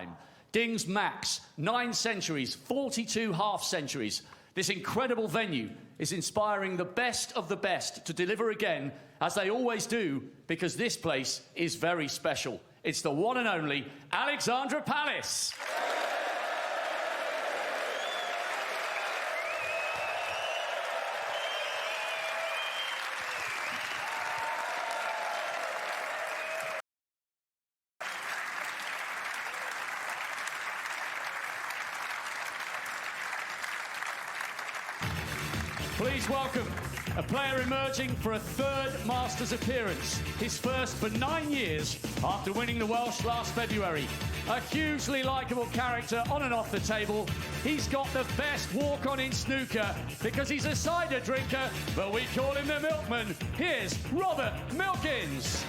time. Ding's max, 9 centuries, 42 half-centuries. This incredible venue is inspiring the best of the best to deliver again, as they always do, because this place is very special. It's the one and only Alexandra Palace. Please welcome a player emerging for a third Masters appearance, his first for 9 years after winning the Welsh last February. A hugely likeable character on and off the table. He's got the best walk-on in snooker because he's a cider drinker, but we call him the Milkman. Here's Robert Milkins.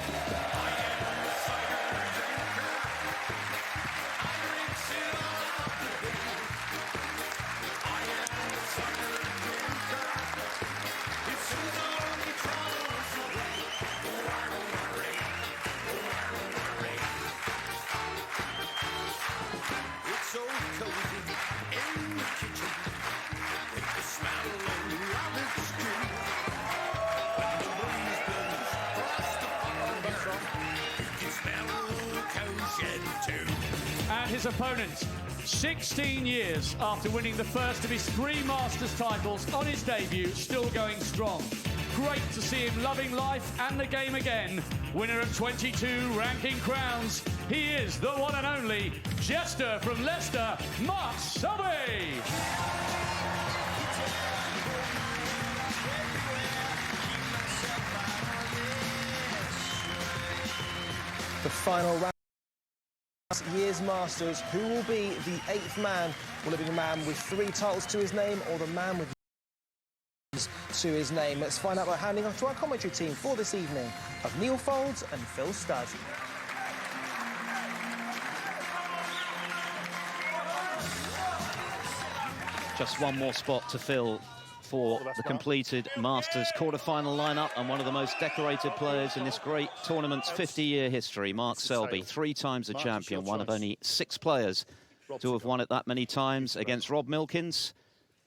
And his opponent, 16 years after winning the first of his 3 Masters titles on his debut, still going strong. Great to see him loving life and the game again. Winner of 22 ranking crowns, he is the one and only Jester from Leicester, Mark Selby. The final round. Year's Masters. Who will be the 8th man? Will it be the man with 3 titles to his name or the man with to his name? Let's find out by handing off to our commentary team for this evening of Neil Folds and Phil Studd. Just one more spot to fill for the completed Masters quarter-final lineup, and one of the most decorated players in this great tournament's 50-year history, Mark Selby, 3 times a champion, one of only 6 players to have won it that many times, against Rob Milkins,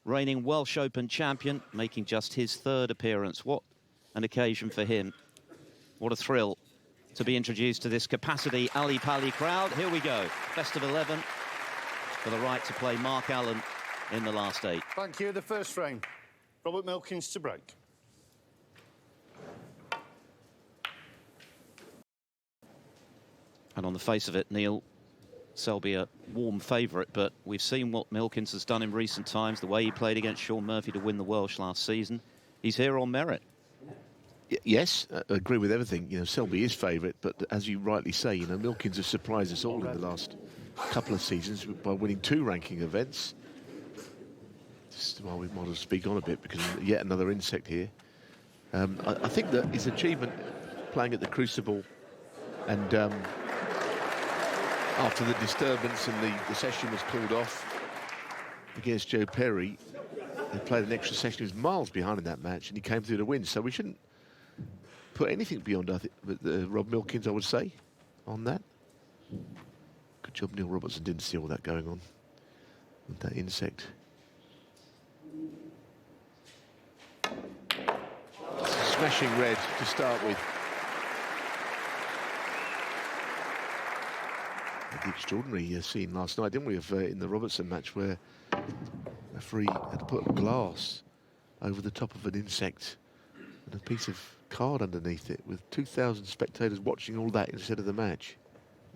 reigning Welsh Open champion, making just his 3rd appearance. What an occasion for him. What a thrill to be introduced to this capacity Ali Pali crowd. Here we go, best of 11 for the right to play Mark Allen in the last 8. Thank you. The first frame. Robert Milkins to break. And on the face of it, Neil, Selby a warm favourite, but we've seen what Milkins has done in recent times, the way he played against Sean Murphy to win the Welsh last season. He's here on merit. Yes, I agree with everything. You know, Selby is favourite, but as you rightly say, you know, Milkins has surprised us all in the last couple of seasons by winning 2 ranking events. Well, we might as well speak on a bit because yet another insect here. I think that his achievement playing at the Crucible and after the disturbance and the session was called off against Joe Perry, he played an extra session. He was miles behind in that match and he came through to win. So we shouldn't put anything beyond Rob Milkins, I would say, on that. Good job Neil Robertson didn't see all that going on with that insect. Smashing red to start with. The extraordinary scene last night, didn't we, in the Robertson match where a referee had to put a glass over the top of an insect and a piece of card underneath it with 2,000 spectators watching all that instead of the match.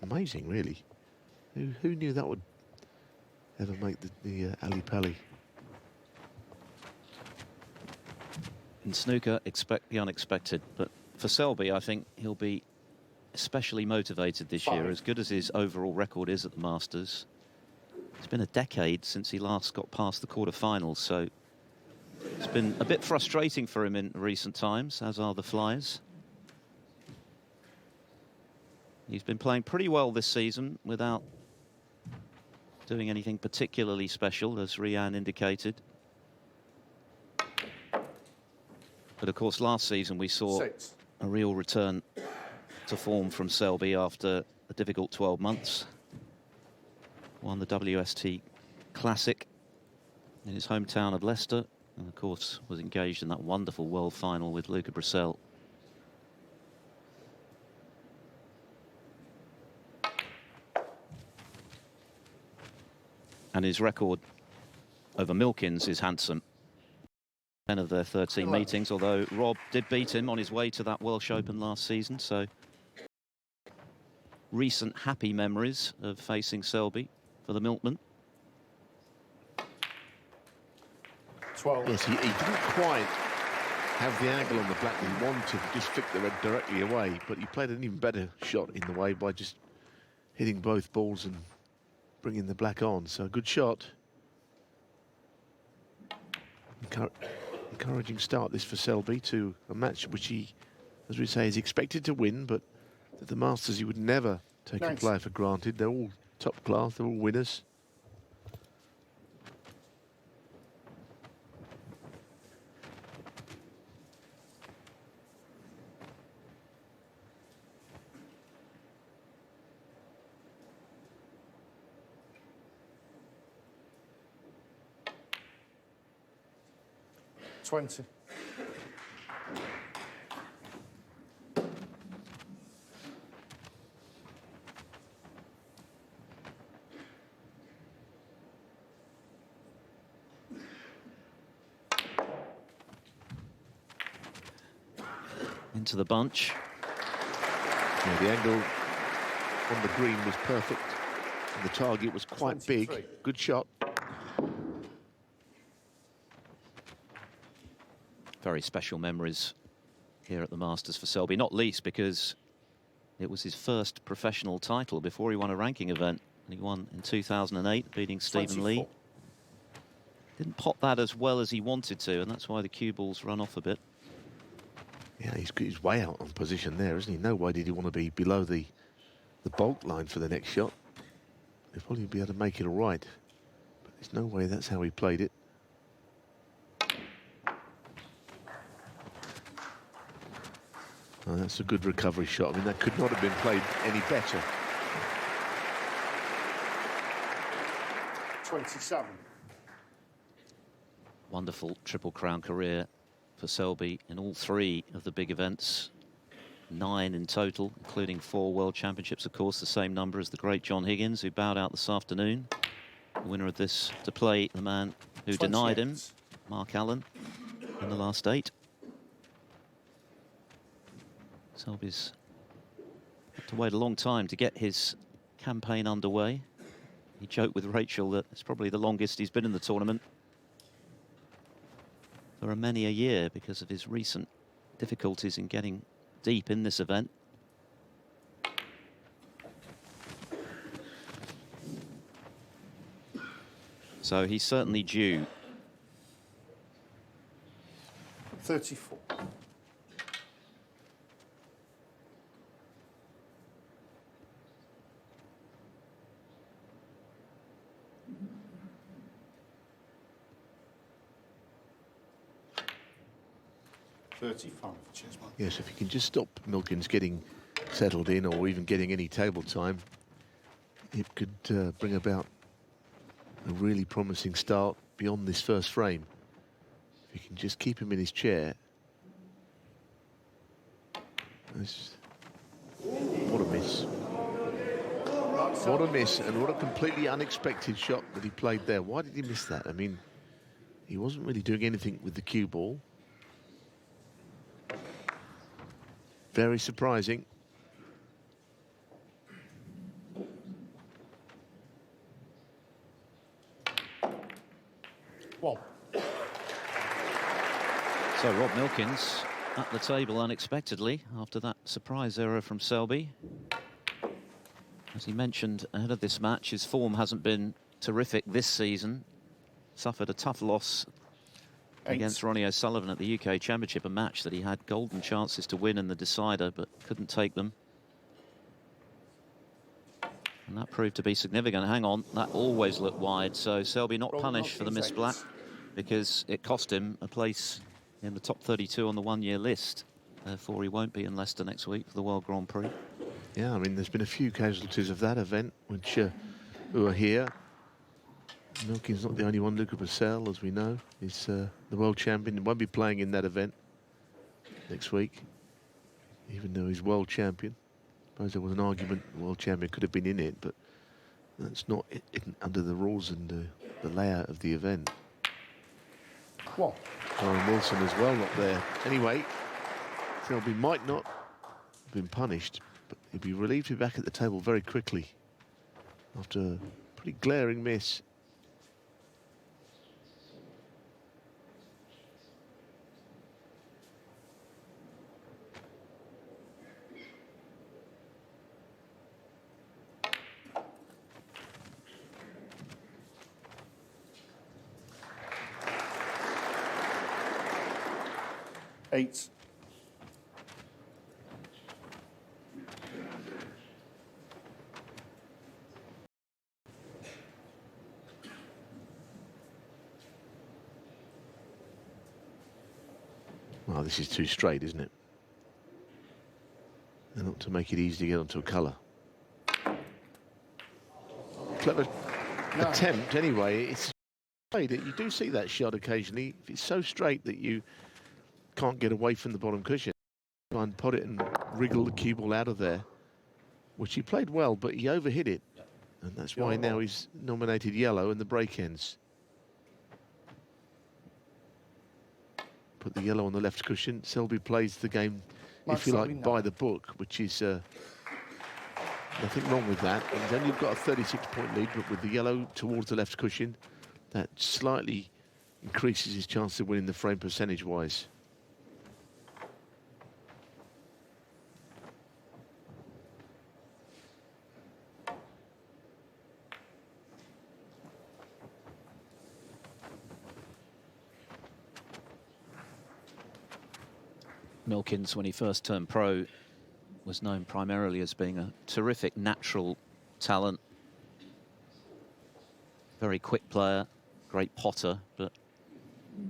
Amazing, really. Who knew that would ever make the Ali Pali? In snooker, expect the unexpected, but for Selby, I think he'll be especially motivated this year, as good as his overall record is at the Masters. It's been a decade since he last got past the quarterfinals, so it's been a bit frustrating for him in recent times, as are the Flyers. He's been playing pretty well this season without doing anything particularly special, as Rian indicated. But of course, last season we saw a real return to form from Selby after a difficult 12 months. won the WST Classic in his hometown of Leicester, and of course was engaged in that wonderful world final with Luca Brissell. And his record over Milkins is handsome. 10 of their 13 meetings, although Rob did beat him on his way to that Welsh Open last season, so recent happy memories of facing Selby for the Milkman. 12. Yes, he didn't quite have the angle on the black that he wanted to just flick the red directly away, but he played an even better shot in the way by just hitting both balls and bringing the black on. So a good shot. Encouraging start this for Selby to a match which he, as we say, is expected to win, but at the Masters you would never take a player for granted. They're all top class, they're all winners. Twenty. Into the bunch. Yeah, the angle on the green was perfect, and the target was quite 23. big. Good shot. Very special memories here at the Masters for Selby, not least because it was his first professional title before he won a ranking event. And he won in 2008, beating Stephen 24. Lee. Didn't pot that as well as he wanted to, and that's why the cue balls run off a bit. Yeah, he's way out on position there, isn't he? No way did he want to be below the bulk line for the next shot. He'll probably be able to make it all right, but there's no way that's how he played it. Oh, that's a good recovery shot. I mean, that could not have been played any better. 27. Wonderful Triple Crown career for Selby in all three of the big events. 9 in total, including 4 World Championships, of course, the same number as the great John Higgins, who bowed out this afternoon. The winner of this to play the man who 28. denied him, Mark Allen, in the last 8. Selby's had to wait a long time to get his campaign underway. He joked with Rachel that it's probably the longest he's been in the tournament for many a year because of his recent difficulties in getting deep in this event. So he's certainly due. 34. Cheers, man. Yes, if you can just stop Milkins getting settled in or even getting any table time, it could bring about a really promising start beyond this first frame. If you can just keep him in his chair. What a miss. What a miss, and what a completely unexpected shot that he played there. Why did he miss that? I mean, he wasn't really doing anything with the cue ball. Very surprising. One. So Rob Milkins at the table unexpectedly after that surprise error from Selby. As he mentioned ahead of this match, his form hasn't been terrific this season. Suffered a tough loss against Ronnie O'Sullivan at the UK Championship, a match that he had golden chances to win in the decider, but couldn't take them. And that proved to be significant. Hang on, that always looked wide, so Selby not punished for the missed black because it cost him a place in the top 32 on the one-year list. Therefore, he won't be in Leicester next week for the World Grand Prix. Yeah, I mean, there's been a few casualties of that event, which who are here. Milkins not the only one. Luca Bracel, as we know, is the world champion. He won't be playing in that event next week, even though he's world champion. I suppose there was an argument the world champion could have been in it, but that's not under the rules and the layout of the event. One. Warren Wilson as well, not there. Anyway, Selby might not have been punished, but he'll be relieved to be back at the table very quickly after a pretty glaring miss. Eight. Well, this is too straight, isn't it? And not to make it easy to get onto a colour. Clever attempt, anyway. It's straight. You do see that shot occasionally. If it's so straight that you can't get away from the bottom cushion, try and pot it and wriggle the cue ball out of there, which he played well, but he overhit it. And that's why now he's nominated yellow in the break ends. Put the yellow on the left cushion. Selby plays the game, if you like, by the book, which is nothing wrong with that. And he's only got a 36-point lead, but with the yellow towards the left cushion, that slightly increases his chance of winning the frame percentage-wise. Milkins, when he first turned pro, was known primarily as being a terrific natural talent. Very quick player, great potter, but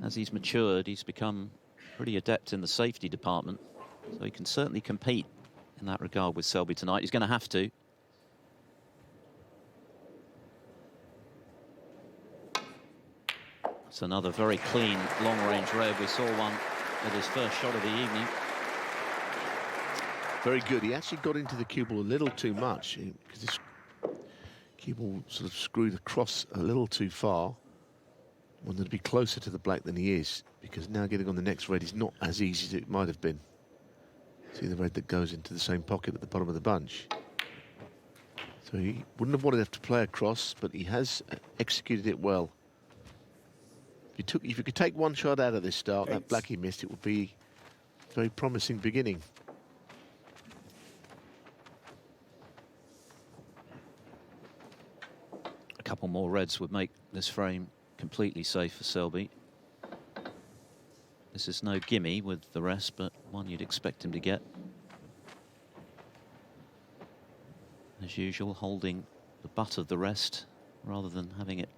as he's matured, he's become pretty adept in the safety department. So he can certainly compete in that regard with Selby tonight. He's going to have to. It's another very clean long-range red. We saw one with his first shot of the evening. Very good. He actually got into the cue ball a little too much because this cue ball sort of screwed across a little too far. Wanted to be closer to the black than he is, because now getting on the next red is not as easy as it might have been. See the red that goes into the same pocket at the bottom of the bunch. So he wouldn't have wanted to have to play across, but he has executed it well. If you could take one shot out of this start, that black he missed, it would be a very promising beginning. A couple more reds would make this frame completely safe for Selby. This is no gimme with the rest, but one you'd expect him to get. As usual, holding the butt of the rest rather than having it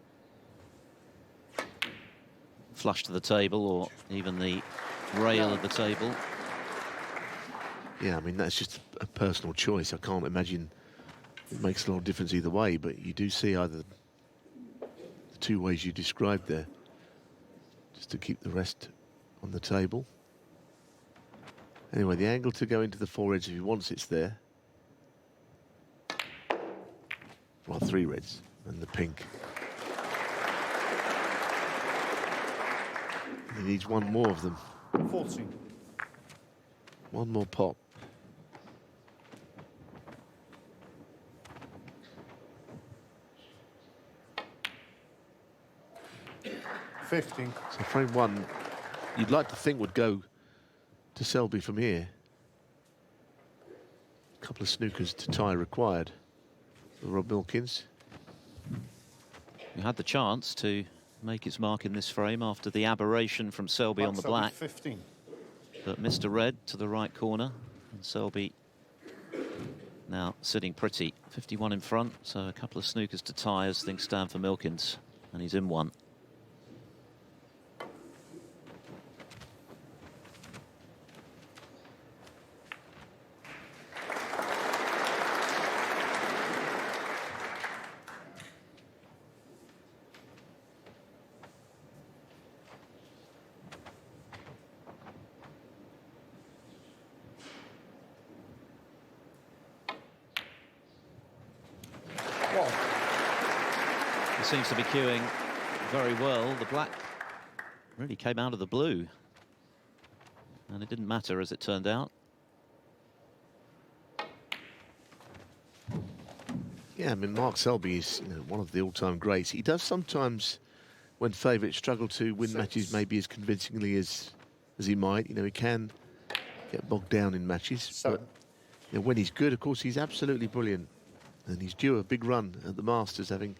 flush to the table or even the rail of the table. Yeah, I mean, that's just a personal choice. I can't imagine it makes a lot of difference either way, but you do see either the two ways you described there, just to keep the rest on the table. Anyway, the angle to go into the four reds, if he wants it's there. Well, three reds and the pink. He needs one more of them. 14. One more pot. So frame one, you'd like to think would go to Selby from here. A couple of snookers to tie required for Rob Milkins. He had the chance to make his mark in this frame after the aberration from Selby on the black. 15. But Mr. Red to the right corner, and Selby now sitting pretty. 51 in front, so a couple of snookers to tie as things stand for Milkins, and he's in one. He seems to be cueing very well. The black really came out of the blue. And it didn't matter, as it turned out. Yeah, I mean, Mark Selby is, you know, one of the all-time greats. He does sometimes, when favourites, struggle to win matches maybe as convincingly as he might. You know, he can get bogged down in matches. But you know, when he's good, of course, he's absolutely brilliant. And he's due a big run at the Masters, having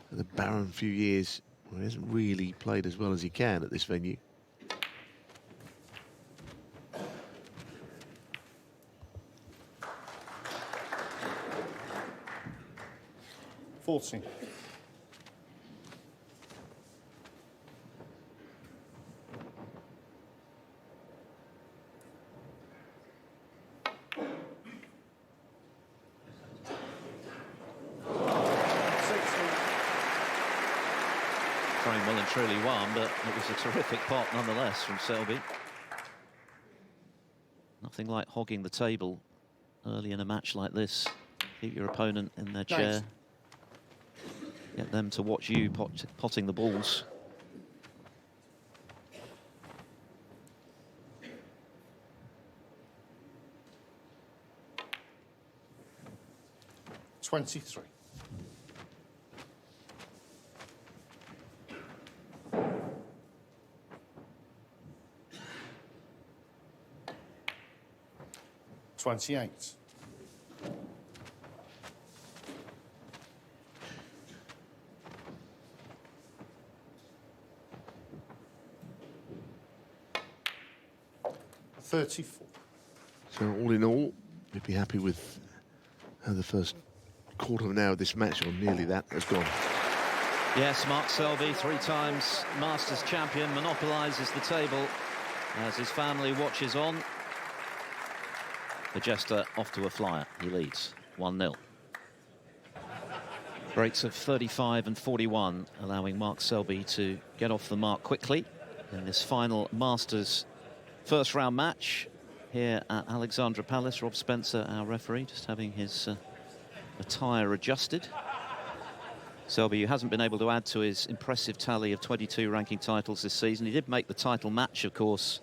had a barren few years where he hasn't really played as well as he can at this venue. Forcing. Throwing well and truly won, but it was a terrific pot nonetheless from Selby. Nothing like hogging the table early in a match like this. Keep your opponent in their chair. Get them to watch you potting the balls. $23. $28. $34. So all in all, we'd be happy with how the first quarter of an hour of this match, or nearly that, has gone. Yes, Mark Selby, 3 times Masters champion, monopolises the table as his family watches on. The jester off to a flyer. He leads 1-0. Breaks of 35 and 41, allowing Mark Selby to get off the mark quickly in this final Masters first round match here at Alexandra Palace. Rob Spencer, our referee, just having his attire adjusted. Selby, who hasn't been able to add to his impressive tally of 22 ranking titles this season. He did make the title match, of course,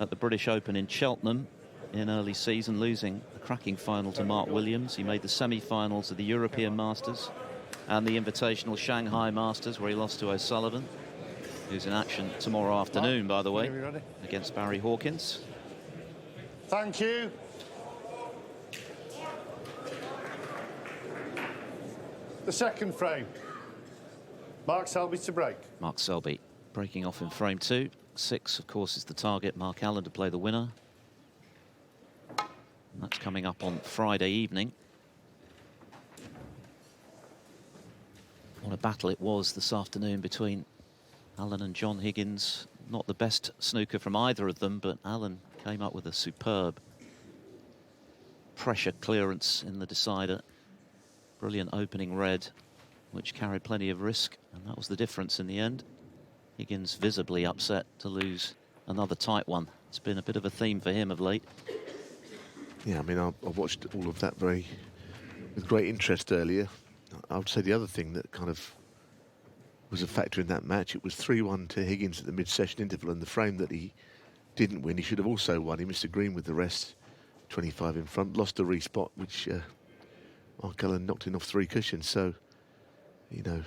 at the British Open in Cheltenham in early season, losing the cracking final to Mark Williams. He made the semi-finals of the European Masters and the Invitational Shanghai Masters, where he lost to O'Sullivan, who's in action tomorrow afternoon, by the way, against Barry Hawkins. Thank you. The second frame. Mark Selby to break. Mark Selby breaking off in frame 2. 6, of course, is the target. Mark Allen to play the winner. And that's coming up on Friday evening. What a battle it was this afternoon between Allen and John Higgins. Not the best snooker from either of them, but Allen came up with a superb pressure clearance in the decider. Brilliant opening red, which carried plenty of risk, and that was the difference in the end. Higgins visibly upset to lose another tight one. It's been a bit of a theme for him of late. Yeah, I mean, I watched all of that with great interest earlier. I would say the other thing that kind of was a factor in that match, it was 3-1 to Higgins at the mid-session interval, and the frame that he didn't win, he should have also won. He missed a green with the rest, 25 in front, lost a respot, which Mark Allen knocked in off 3 cushions. So, you know,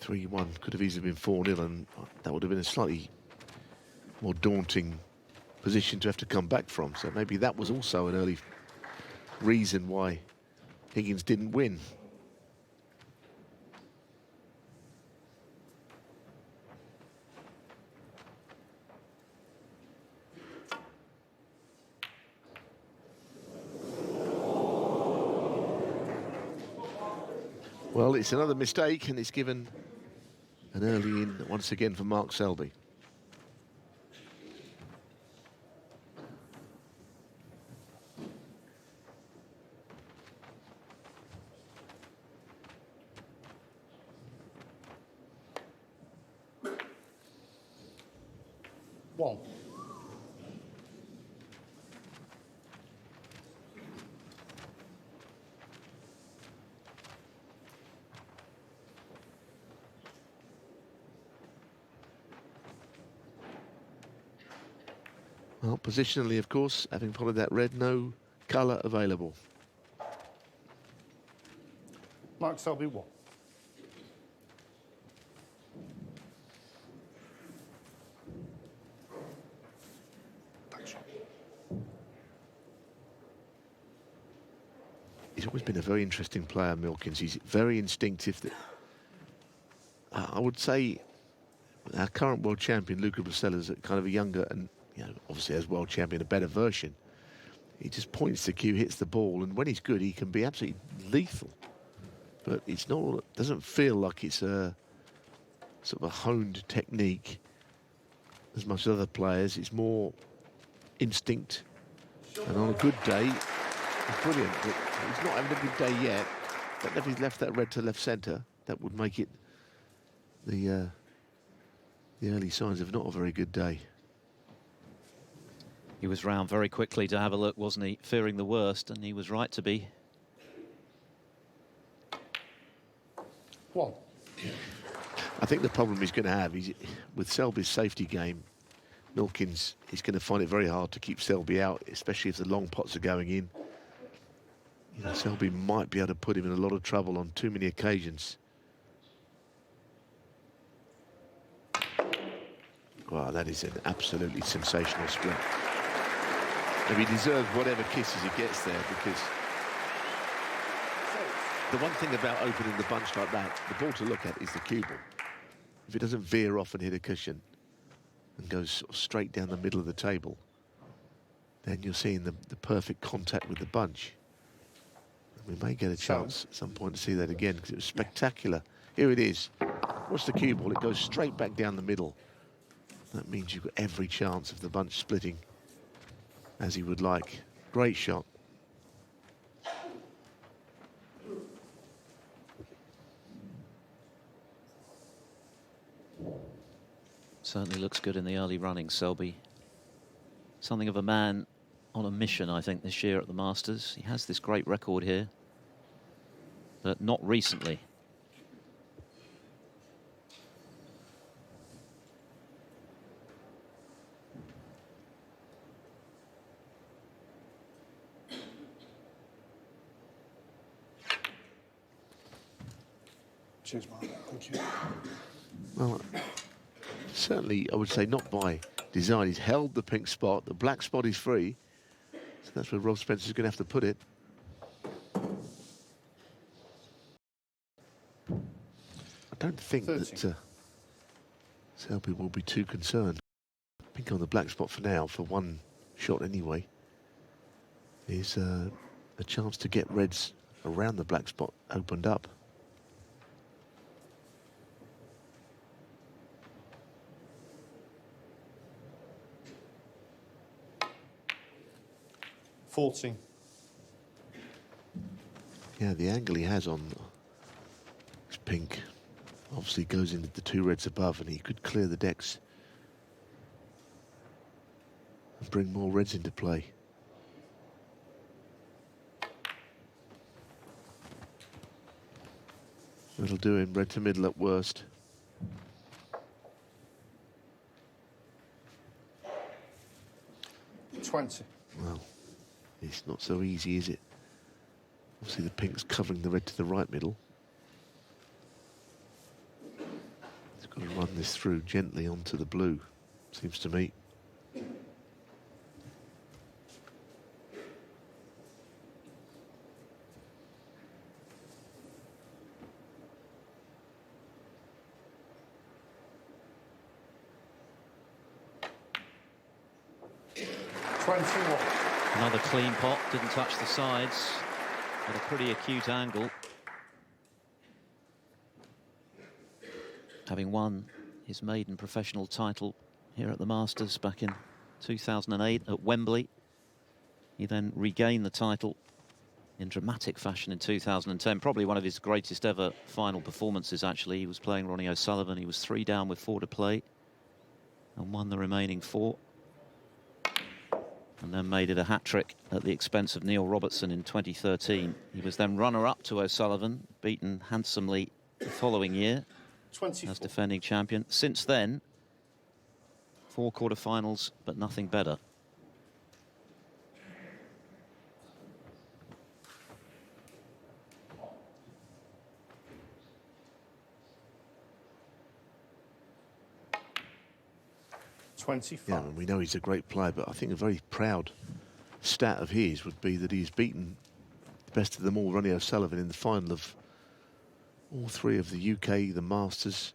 3-1 could have easily been 4-0, and that would have been a slightly more daunting position to have to come back from. So maybe that was also an early reason why Higgins didn't win. Well, it's another mistake, and it's given an early in once again for Mark Selby. One. Well, positionally, of course, having followed that red, no colour available. Mark Selby, 1. He's always been a very interesting player, Milkins. He's very instinctive. I would say our current world champion, Luca Brisella's kind of a younger and, you know, obviously as world champion, a better version. He just points the cue, hits the ball, and when he's good, he can be absolutely lethal. But it's not, doesn't feel like it's a sort of a honed technique as much as other players. It's more instinct. And on a good day, he's brilliant. But he's not having a good day yet. Don't know if he's left that red to left centre. That would make it the early signs of not a very good day. He was round very quickly to have a look, wasn't he? Fearing the worst, and he was right to be. 1. I think the problem he's going to have is with Selby's safety game, Milkins is going to find it very hard to keep Selby out, especially if the long pots are going in. You know, Selby might be able to put him in a lot of trouble on too many occasions. Wow, that is an absolutely sensational split. And he deserves whatever kisses he gets there, because the one thing about opening the bunch like that, the ball to look at is the cue ball. If it doesn't veer off and hit a cushion and goes sort of straight down the middle of the table, then you're seeing the perfect contact with the bunch. And we may get a chance at some point to see that again, because it was spectacular. Here it is. What's the cue ball? It goes straight back down the middle. That means you've got every chance of the bunch splitting as he would like. Great shot. Certainly looks good in the early running, Selby. Something of a man on a mission, I think, this year at the Masters. He has this great record here, but not recently. Cheers, Mark. Thank you. Well, certainly, I would say not by design. He's held the pink spot. The black spot is free. So that's where Rob Spencer's going to have to put it. I don't think 30. that Selby will be too concerned. Pink on the black spot for now, for one shot anyway, is a chance to get reds around the black spot opened up. Yeah, the angle he has on his pink obviously goes into the two reds above, and he could clear the decks and bring more reds into play. That'll do him, red to middle at worst. Well, it's not so easy, is it? Obviously the pink's covering the red to the right middle. He's got to run this through gently onto the blue, seems to me. Another clean pot, didn't touch the sides, at a pretty acute angle. Having won his maiden professional title here at the Masters back in 2008 at Wembley, he then regained the title in dramatic fashion in 2010. Probably one of his greatest ever final performances, actually. He was playing Ronnie O'Sullivan. He was 3 down with 4 to play and won the remaining 4. And then made it a hat-trick at the expense of Neil Robertson in 2013. He was then runner-up to O'Sullivan, beaten handsomely the following year as defending champion. Since then, 4 quarterfinals, but nothing better. 25. Yeah, I mean, we know he's a great player, but I think a very proud stat of his would be that he's beaten the best of them all, Ronnie O'Sullivan, in the final of all three of the UK, the Masters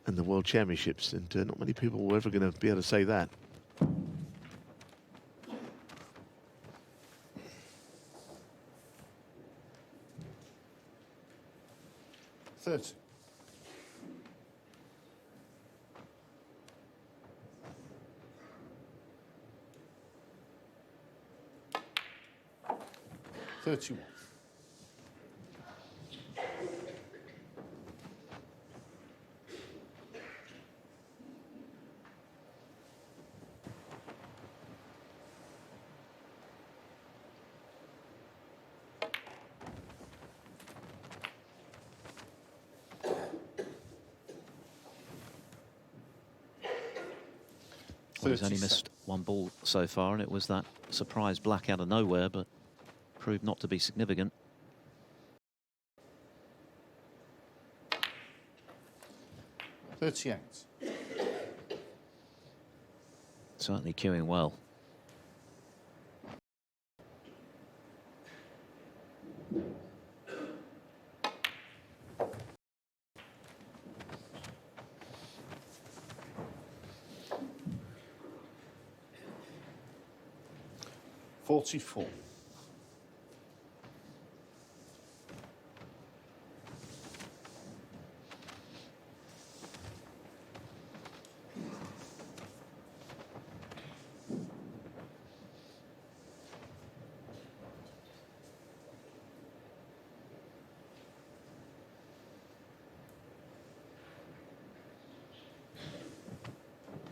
and the World Championships, and not many people were ever going to be able to say that. $30. $31. Well, he's only missed one ball so far, and it was that surprise black out of nowhere, but proved not to be significant. $38. Certainly queuing well. $44.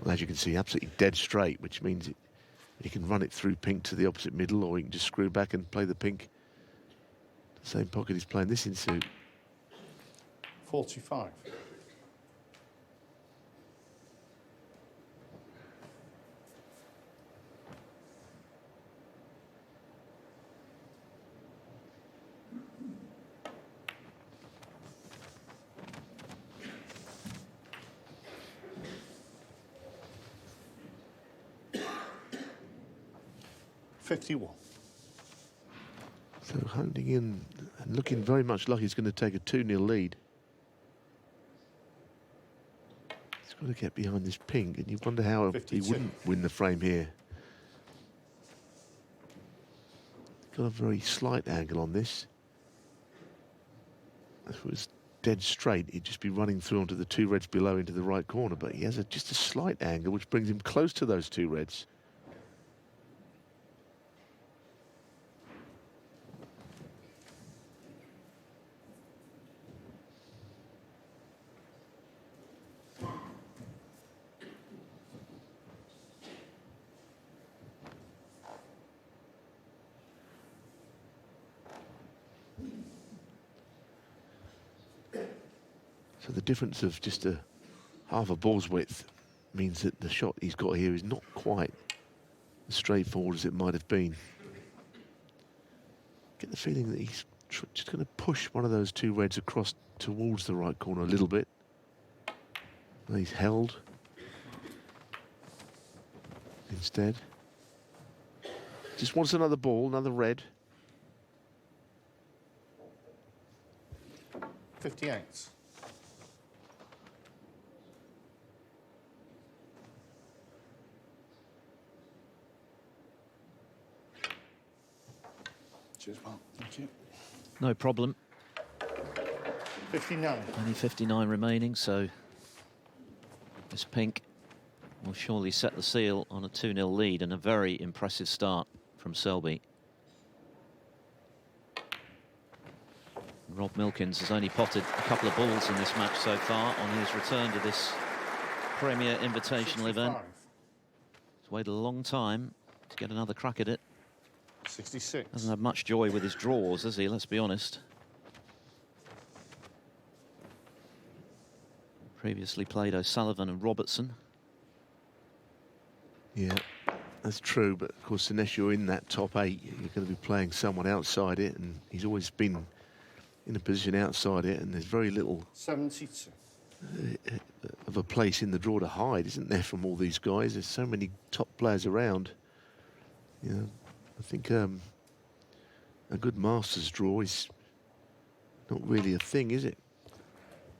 Well, as you can see, absolutely dead straight, which means he can run it through pink to the opposite middle, or he can just screw back and play the pink. The same pocket he's playing this into. 45. $51. So honing in and looking very much like he's going to take a 2-0 lead. He's got to get behind this pink, and you wonder how 52. he wouldn't win the frame here. Got a very slight angle on this. If it was dead straight, he'd just be running through onto the two reds below into the right corner, but he has just a slight angle which brings him close to those two reds. So the difference of just half a ball's width means that the shot he's got here is not quite as straightforward as it might have been. Get the feeling that he's just going to push one of those two reds across towards the right corner a little bit. And he's held instead. Just wants another ball, another red. 58. Cheers, Mark. Thank you. No problem. 59. Only 59 remaining, so this pink will surely set the seal on a 2-0 lead, and a very impressive start from Selby. Rob Milkins has only potted a couple of balls in this match so far on his return to this Premier Invitational 65. event. He's waited a long time to get another crack at it. 66. Hasn't had much joy with his draws, has he? Let's be honest. Previously played O'Sullivan and Robertson. Yeah, that's true, but of course, unless you're in that top 8, you're going to be playing someone outside it, and he's always been in a position outside it, and there's very little 72. of a place in the draw to hide, isn't there, from all these guys? There's so many top players around. You know, I think a good Masters draw is not really a thing, is it?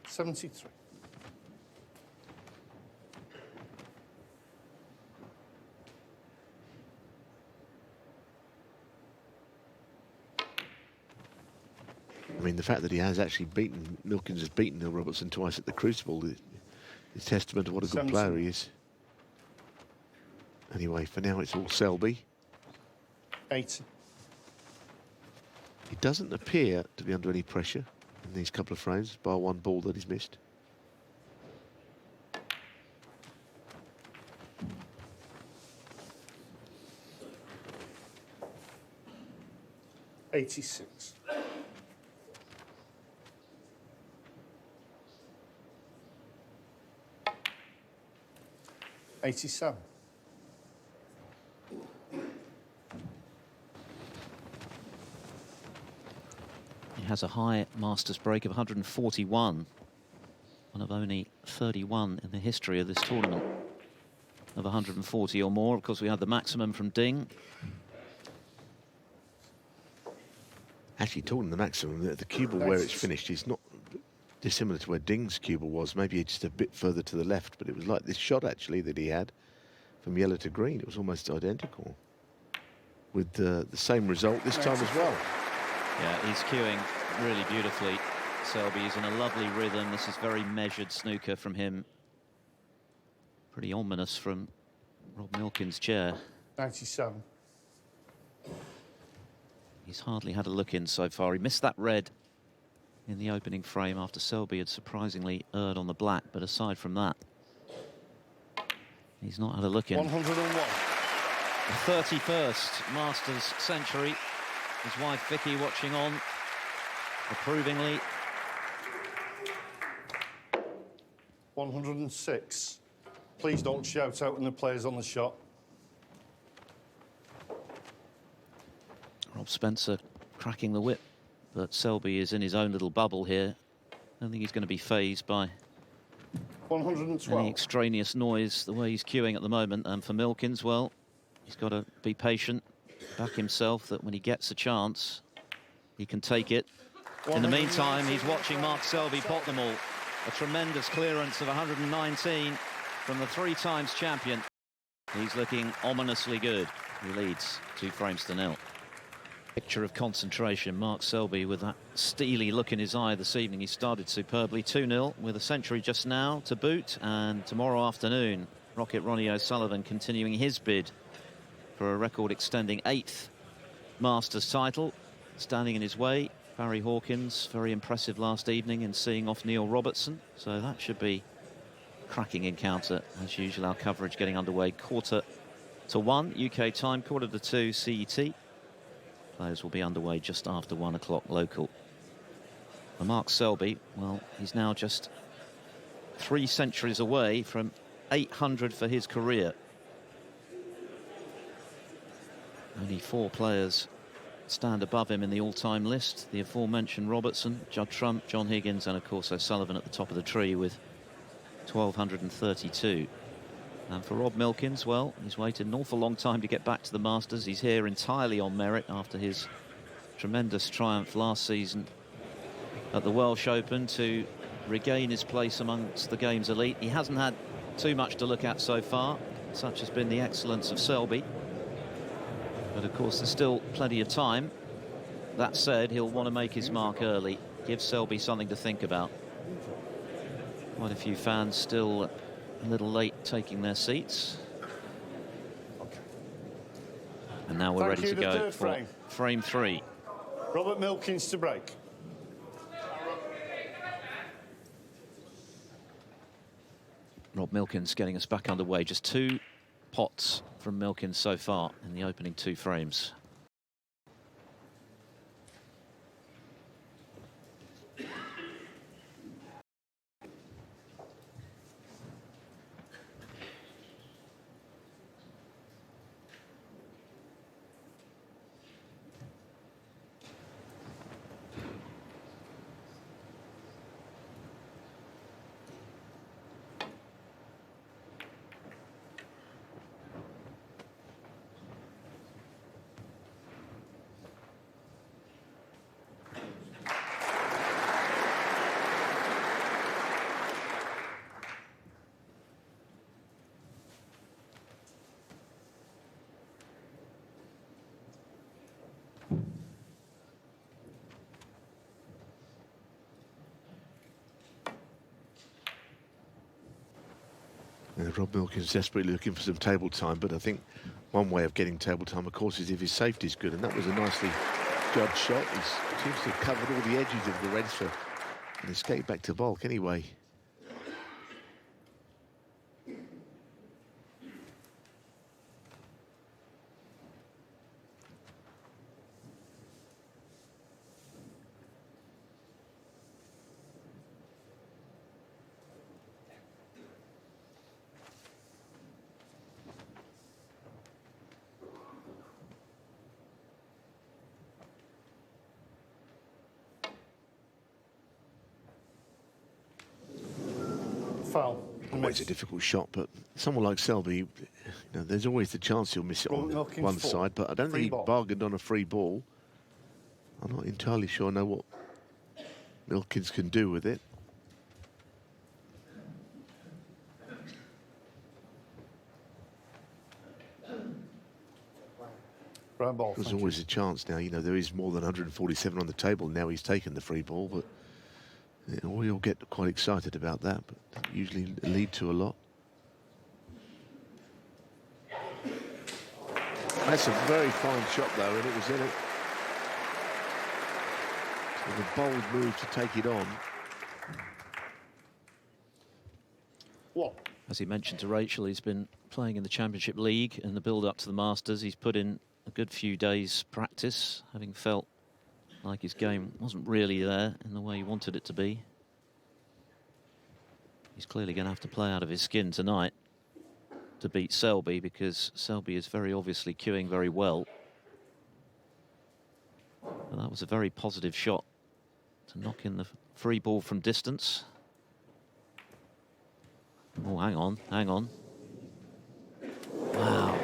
73. I mean, the fact that he has actually beaten, Milkins has beaten Neil Robertson twice at the Crucible is testament to what a good player he is. Anyway, for now it's all Selby. 80. He doesn't appear to be under any pressure in these couple of frames, bar one ball that he's missed. $86. 87. He has a high Masters break of 141, one of only 31 in the history of this tournament of 140 or more. Of course, we had the maximum from Ding. Actually, talking the maximum, the cubal where it's finished is not dissimilar to where Ding's cubal was, maybe just a bit further to the left, but it was like this shot actually that he had from yellow to green. It was almost identical with the same result this time as well. Yeah, he's cueing really beautifully. Selby is in a lovely rhythm. This is very measured snooker from him. Pretty ominous from Rob Milkins' chair. 97. He's hardly had a look in so far. He missed that red in the opening frame after Selby had surprisingly erred on the black, but aside from that, he's not had a look in. 101. The 31st Masters century. His wife Vicky watching on approvingly. 106. Please don't shout out when the player's on the shot. Rob Spencer cracking the whip, but Selby is in his own little bubble here. I don't think he's going to be fazed by 112. any extraneous noise the way he's cueing at the moment. And for Milkins, well, he's got to be patient, back himself, that when he gets a chance, he can take it. In the meantime, he's watching Mark Selby pot them all. A tremendous clearance of 119 from the three-times champion. He's looking ominously good. He leads 2 frames to 0. Picture of concentration. Mark Selby with that steely look in his eye this evening. He started superbly. 2-0 with a century just now to boot. And tomorrow afternoon, Rocket Ronnie O'Sullivan continuing his bid for a record-extending 8th Masters title. Standing in his way, Barry Hawkins, very impressive last evening in seeing off Neil Robertson. So that should be a cracking encounter. As usual, our coverage getting underway 1:45 UK time, 1:45 CET. Players will be underway just after 1 o'clock local. For Mark Selby, well, he's now just 3 centuries away from 800 for his career. Only 4 players stand above him in the all-time list. The aforementioned Robertson, Judd Trump, John Higgins, and of course O'Sullivan at the top of the tree with 1,232. And for Rob Milkins, well, he's waited an awful long time to get back to the Masters. He's here entirely on merit after his tremendous triumph last season at the Welsh Open to regain his place amongst the game's elite. He hasn't had too much to look at so far. Such has been the excellence of Selby. But of course, there's still plenty of time. That said, he'll want to make his mark early, give Selby something to think about. Quite a few fans still a little late taking their seats. And now we're ready to go for frame 3. Robert Milkins to break. Rob Milkins getting us back underway. Just 2 pots from Milkins so far in the opening 2 frames. Rob Milkins desperately looking for some table time, but I think one way of getting table time, of course, is if his safety's good, and that was a nicely judged shot. He seems to have covered all the edges of the Reds for an escape back to baulk anyway. Foul. Always a difficult shot, but someone like Selby, you know, there's always the chance he'll miss it on Milkins one 4. side, but I don't Free think he ball. bargained on a free ball. I'm not entirely sure I know what Milkins can do with it. Brown ball. There's thank you. always a chance now. You know, there is more than 147 on the table. Now he's taken the free ball, but you know, we all get quite excited about that, but usually lead to a lot. That's a very fine shot, though, and it was in it. So a bold move to take it on. What? As he mentioned to Rachel, he's been playing in the Championship League in the build-up to the Masters. He's put in a good few days' practice, having felt like his game wasn't really there in the way he wanted it to be. He's clearly going to have to play out of his skin tonight to beat Selby, because Selby is very obviously cueing very well. And that was a very positive shot to knock in the free ball from distance. Oh, hang on, hang on. Wow.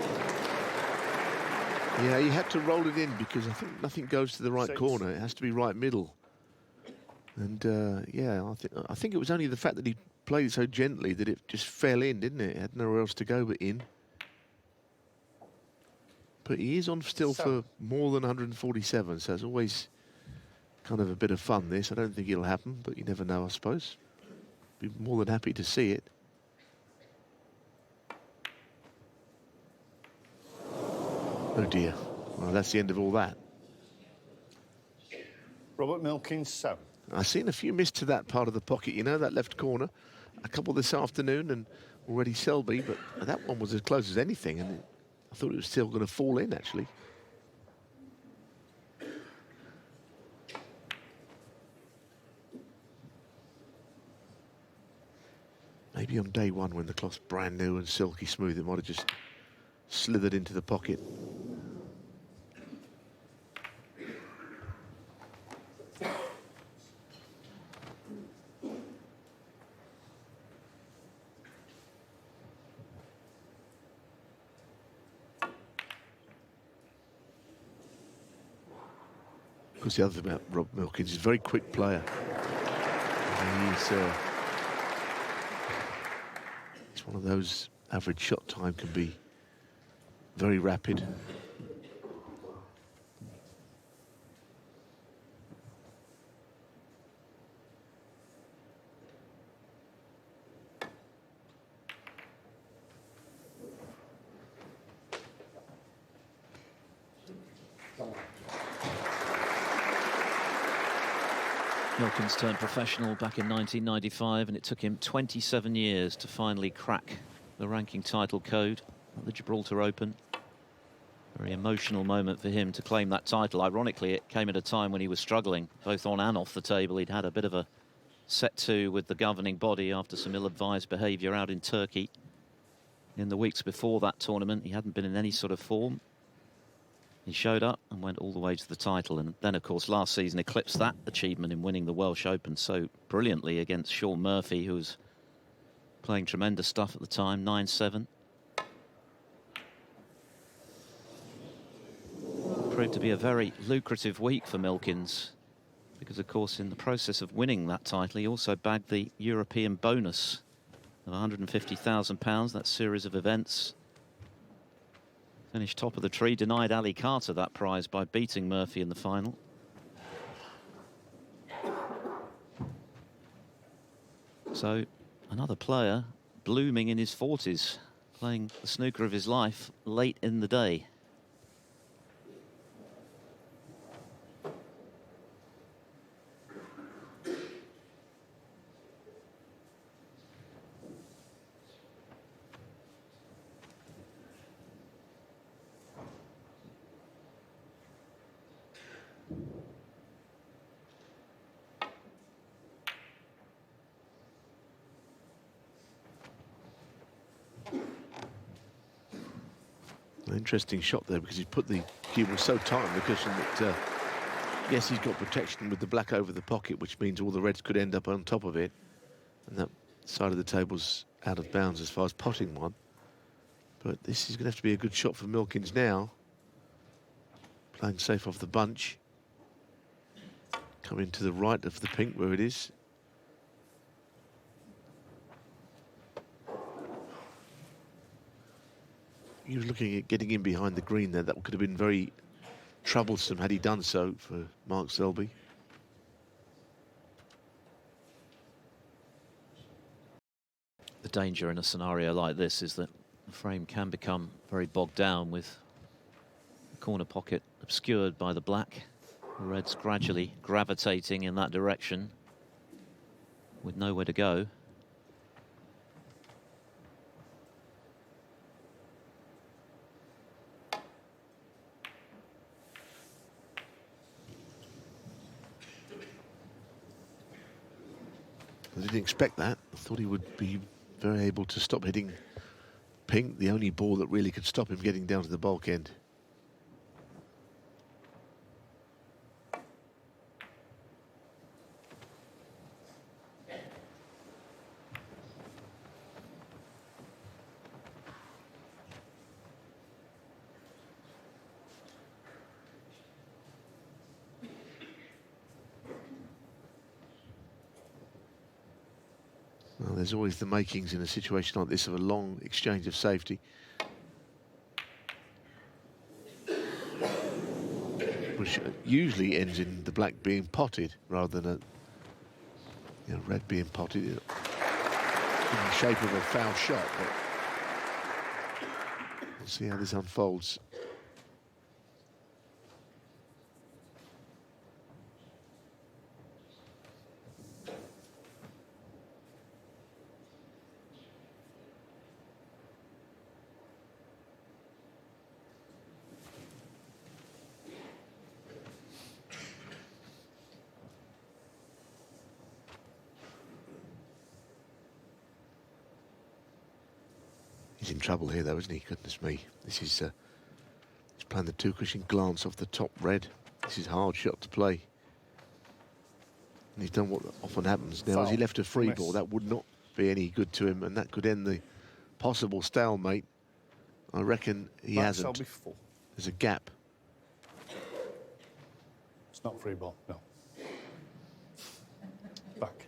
Yeah, he had to roll it in because I think nothing goes to the right 6. corner. It has to be right middle. And yeah, I think it was only the fact that he played it so gently that it just fell in, didn't it? It had nowhere else to go but in. But he is on still for more than 147, so it's always kind of a bit of fun, this. I don't think it'll happen, but you never know, I suppose. Be more than happy to see it. Oh dear. Well, that's the end of all that. Robert Milkins, 7. I've seen a few miss to that part of the pocket, you know, that left corner. A couple this afternoon and already Selby, but that one was as close as anything, and I thought it was still going to fall in, actually. Maybe on day one when the cloth's brand new and silky smooth, it might have just slithered into the pocket. Of course, the other thing about Rob Milkins, he's a very quick player. He's one of those, average shot time can be very rapid. Milkins turned professional back in 1995, and it took him 27 years to finally crack the ranking title code at the Gibraltar Open. Very emotional moment for him to claim that title. Ironically, it came at a time when he was struggling, both on and off the table. He'd had a bit of a set-to with the governing body after some ill-advised behaviour out in Turkey. In the weeks before that tournament, he hadn't been in any sort of form. He showed up and went all the way to the title, and then, of course, last season eclipsed that achievement in winning the Welsh Open so brilliantly against Sean Murphy, who was playing tremendous stuff at the time, 9-7. Proved to be a very lucrative week for Milkins, because, of course, in the process of winning that title, he also bagged the European bonus of £150,000, that series of events. Finished top of the tree, denied Ali Carter that prize by beating Murphy in the final. So another player blooming in his 40s, playing the snooker of his life late in the day. An interesting shot there because he's put the cue ball so tight on the cushion that, yes, he's got protection with the black over the pocket, which means all the reds could end up on top of it. And that side of the table's out of bounds as far as potting one. But this is going to have to be a good shot for Milkins now. Playing safe off the bunch. Coming to the right of the pink where it is. He was looking at getting in behind the green there. That could have been very troublesome had he done so for Mark Selby. The danger in a scenario like this is that the frame can become very bogged down with the corner pocket obscured by the black. The reds gradually gravitating in that direction with nowhere to go. I didn't expect that. I thought he would be very able to stop hitting pink, the only ball that really could stop him getting down to the bulk end. Well, there's always the makings in a situation like this of a long exchange of safety. Which usually ends in the black being potted rather than a red being potted in the shape of a foul shot. But we'll see how this unfolds. He's in trouble here, though, isn't he? Goodness me. This is he's playing the two-cushion glance off the top red. This is a hard shot to play. And he's done what often happens. Now, as he left a free ball, that would not be any good to him, and that could end the possible stalemate. I reckon he hasn't. There's a gap. It's not free ball, no. Back.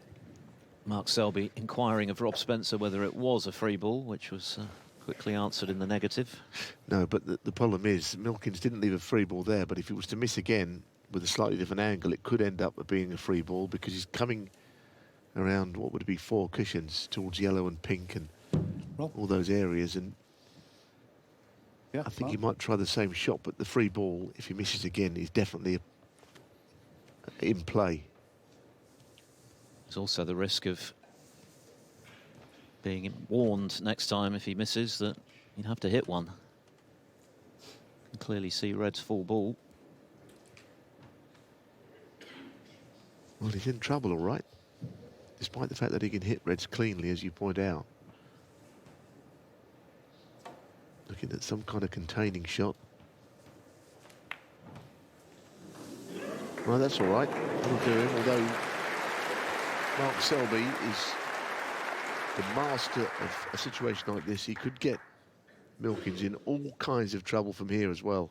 Mark Selby inquiring of Rob Spencer whether it was a free ball, which was quickly answered in the negative. No, but the problem is Milkins didn't leave a free ball there, but if it was to miss again with a slightly different angle, it could end up being a free ball because he's coming around what would be 4 cushions towards yellow and pink and all those areas. And yeah, I think he might try the same shot, but the free ball, if he misses again, is definitely in play. There's also the risk of being warned next time if he misses that he'd have to hit one. You can clearly see red's full ball. Well, he's in trouble, all right, despite the fact that he can hit reds cleanly, as you point out. Looking at some kind of containing shot. Well, that's all right. That'll do him, although Mark Selby is the master of a situation like this. He could get Milkins in all kinds of trouble from here as well.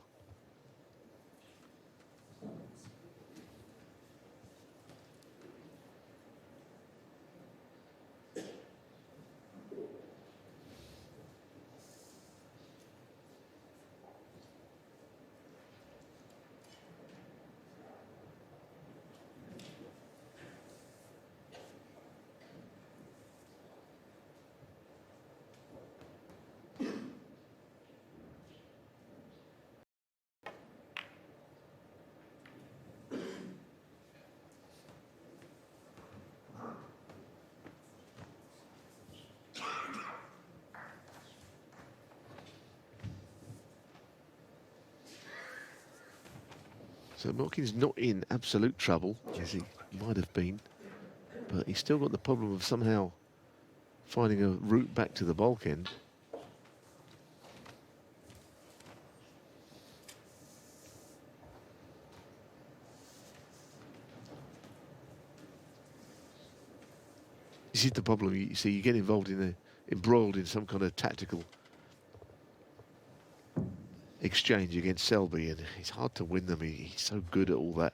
So Milkins not in absolute trouble, as he might have been, but he's still got the problem of somehow finding a route back to the bulk end. This is the problem. You see, you get involved in embroiled in some kind of tactical exchange against Selby, and it's hard to win them. He's so good at all that.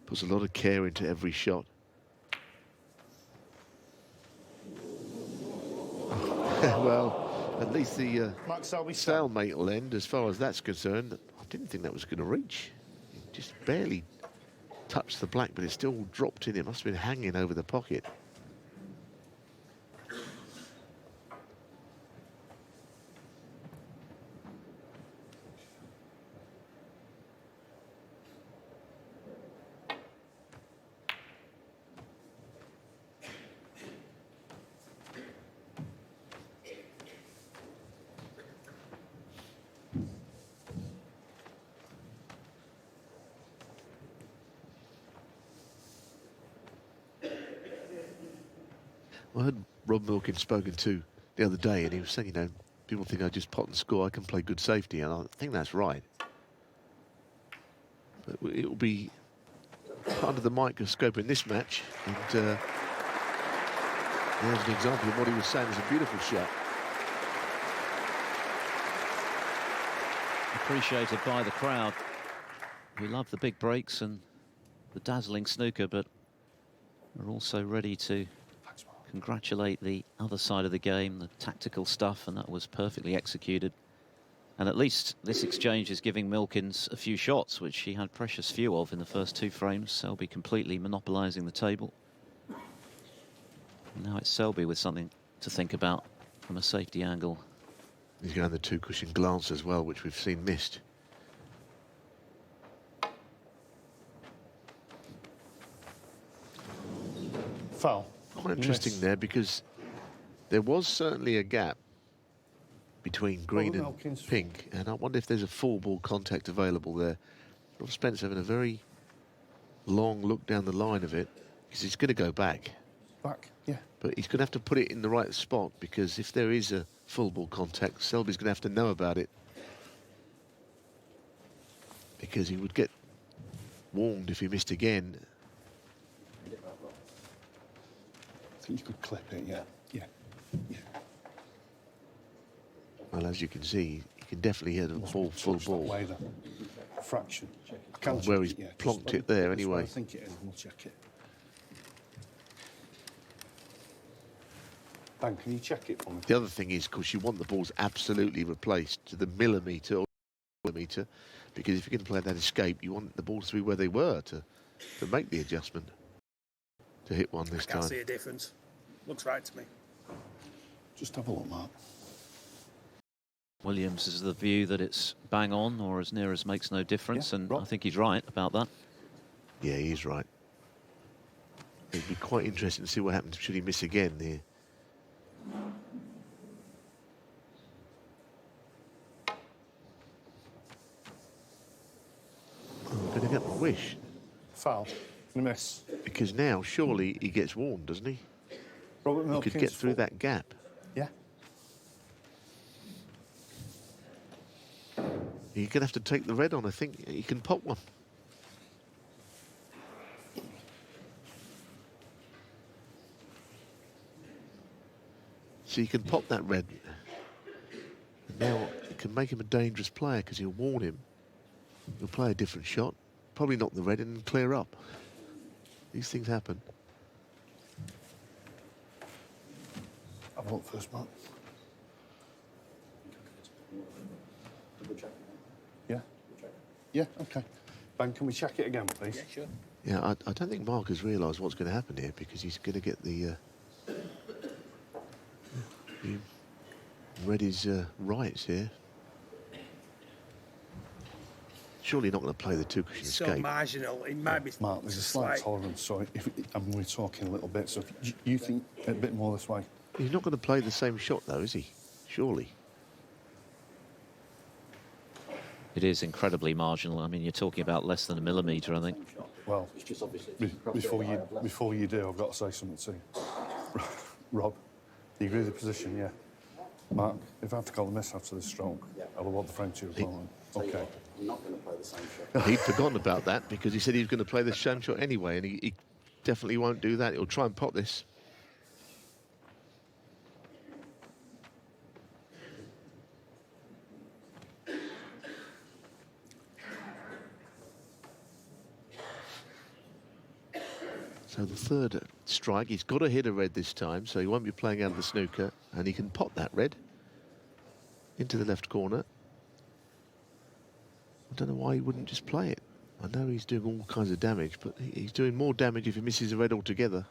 Puts a lot of care into every shot. Well, at least the stalemate will end as far as that's concerned. I didn't think that was going to reach. It just barely touched the black, but it still dropped in. It must have been hanging over the pocket. I heard Rob Milkins spoken to the other day, and he was saying, you know, people think I just pot and score, I can play good safety, and I think that's right. But it will be under the microscope in this match, and there's an example of what he was saying. It's a beautiful shot. Appreciated by the crowd, who love the big breaks and the dazzling snooker, but are also ready to congratulate the other side of the game, the tactical stuff, and that was perfectly executed. And at least this exchange is giving Milkins a few shots, which he had precious few of in the first two frames. Selby completely monopolising the table. And now it's Selby with something to think about from a safety angle. He's going the two-cushion glance as well, which we've seen missed. Foul. Quite interesting there, because there was certainly a gap between green and pink, and I wonder if there's a full ball contact available there. Rob Spence having a very long look down the line of it, because he's going to go back. Back, yeah. But he's going to have to put it in the right spot, because if there is a full ball contact, Selby's going to have to know about it, because he would get warned if he missed again. I think you could clip it, yeah. Well, as you can see, you can definitely hear the ball full ball. Way, the fraction. Where he's plonked it there anyway. I think it is. We'll check it. Ben, can you check it for me? The other thing is, of course, you want the balls absolutely replaced to the millimetre or millimetre, because if you're going to play that escape, you want the balls to be where they were to make the adjustment to hit one this time. I can't see a difference. Looks right to me. Just have a look, Mark. Williams is the view that it's bang on, or as near as makes no difference, Yeah, and Rob. I think he's right about that. Yeah, he's right. It'd be quite interesting to see what happens should he miss again here. I'm going to get my wish. Foul. Gonna miss. Because now, surely, he gets warned, doesn't he? Robert Milkins. He could get through that gap. Yeah. You're going to have to take the red on, I think. He can pop one. So you can pop that red. And now it can make him a dangerous player, because he'll warn him. He'll play a different shot. Probably knock the red and clear up. These things happen. Have a look first, Mark. Yeah? Yeah, okay. Ben, can we check it again, please? Yeah, sure. Yeah, I don't think Mark has realised what's going to happen here, because he's going to get the... he read his rights here. Surely not going to play the two-cushion So escape. marginal. It might be. Mark, there's a slight tolerance, so we're talking a little bit, so if you think a bit more this way. He's not going to play the same shot, though, is he? Surely. It is incredibly marginal. I mean, you're talking about less than a millimetre, I think. Well, before you do, I've got to say something to you. Rob, do you agree with the position? Yeah. Mark, if I have to call the miss after this stroke, I will want the frame to you. Okay. I'm not going to play the same shot. He'd forgotten about that because he said he was going to play the same shot anyway, and he definitely won't do that. He'll try and pot this. So the third strike, he's got to hit a red this time, so he won't be playing out of the snooker, and he can pot that red into the left corner. I don't know why he wouldn't just play it. I know he's doing all kinds of damage, but he's doing more damage if he misses a red altogether.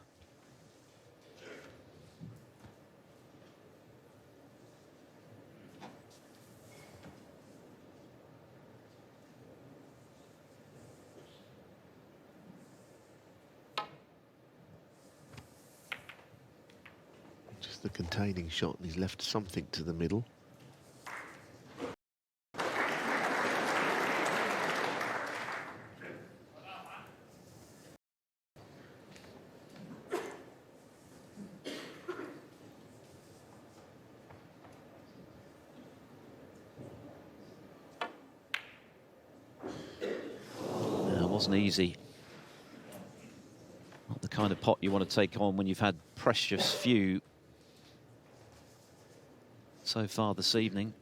Just the containing shot, and he's left something to the middle. Wasn't easy. Not the kind of pot you want to take on when you've had precious few so far this evening.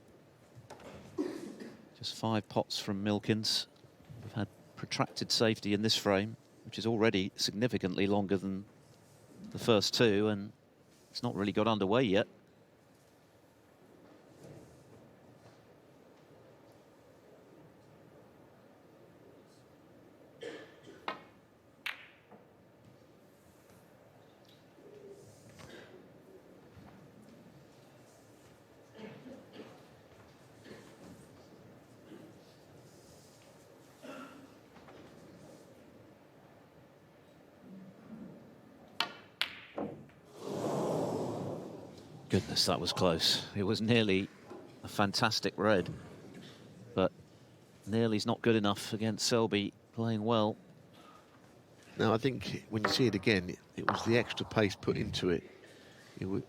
Just 5 pots from Milkins. We've had protracted safety in this frame, which is already significantly longer than the first 2, and it's not really got underway yet. Goodness, that was close. It was nearly a fantastic red, but nearly's not good enough against Selby playing well. Now, I think when you see it again, it was the extra pace put into it.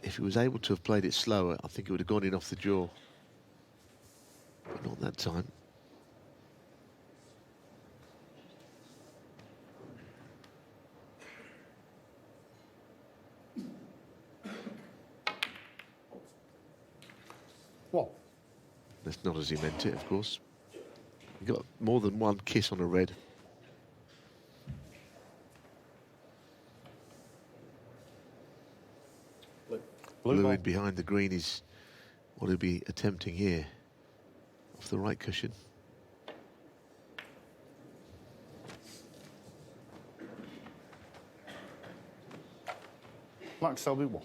If he was able to have played it slower, I think it would have gone in off the jaw. But not that time. What? That's not as he meant it, of course. He got more than one kiss on a red. Blue in behind the green is what he'll be attempting here. Off the right cushion. Mark Selby, what?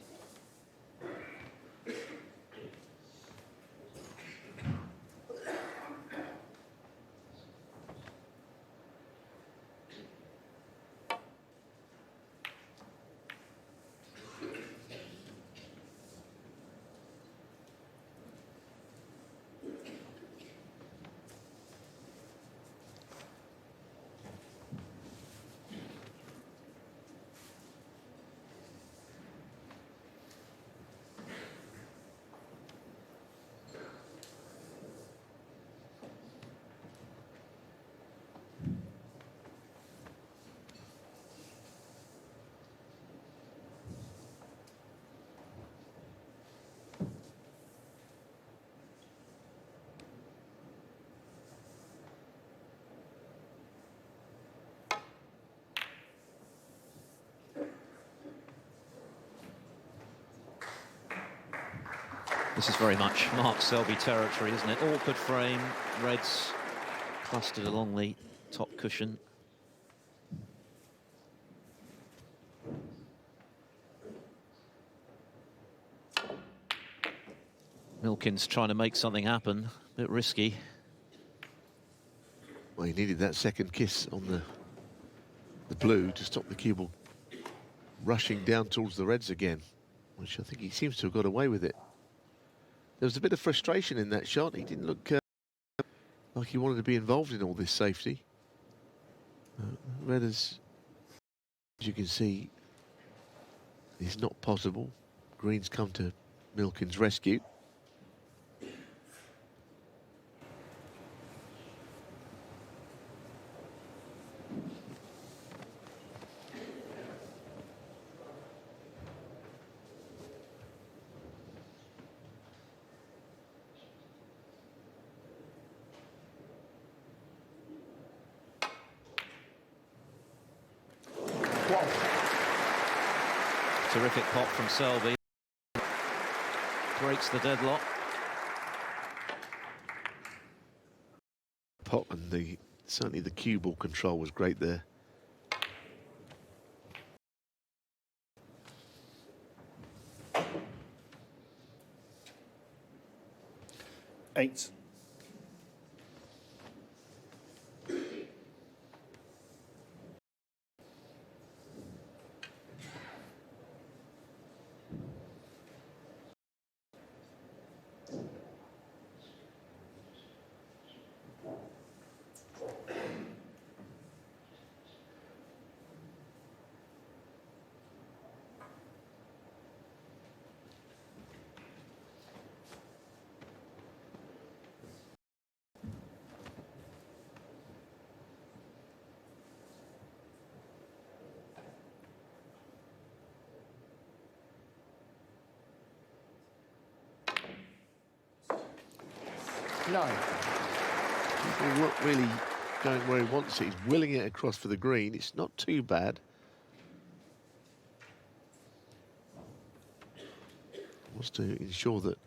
This is very much Mark Selby territory, isn't it? Awkward frame, reds clustered along the top cushion. Milkins trying to make something happen, a bit risky. Well, he needed that second kiss on the blue to stop the cue ball rushing down towards the reds again, which I think he seems to have got away with it. There was a bit of frustration in that shot. He didn't look like he wanted to be involved in all this safety. Red, as you can see, is not possible. Green's come to Milkins' rescue. Terrific pot from Selby. Breaks the deadlock. Pot and certainly the cue ball control was great there. Eight. No. He's not really going where he wants it. He's willing it across for the green. It's not too bad. Wants to ensure that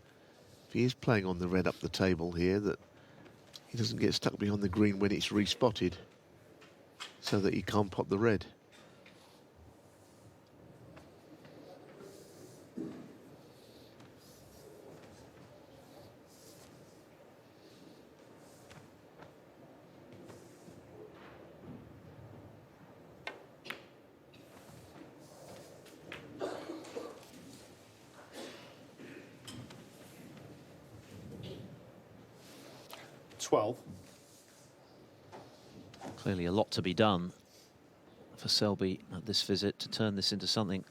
if he is playing on the red up the table here, that he doesn't get stuck behind the green when it's respotted, so that he can't pot the red. Clearly a lot to be done for Selby at this visit to turn this into something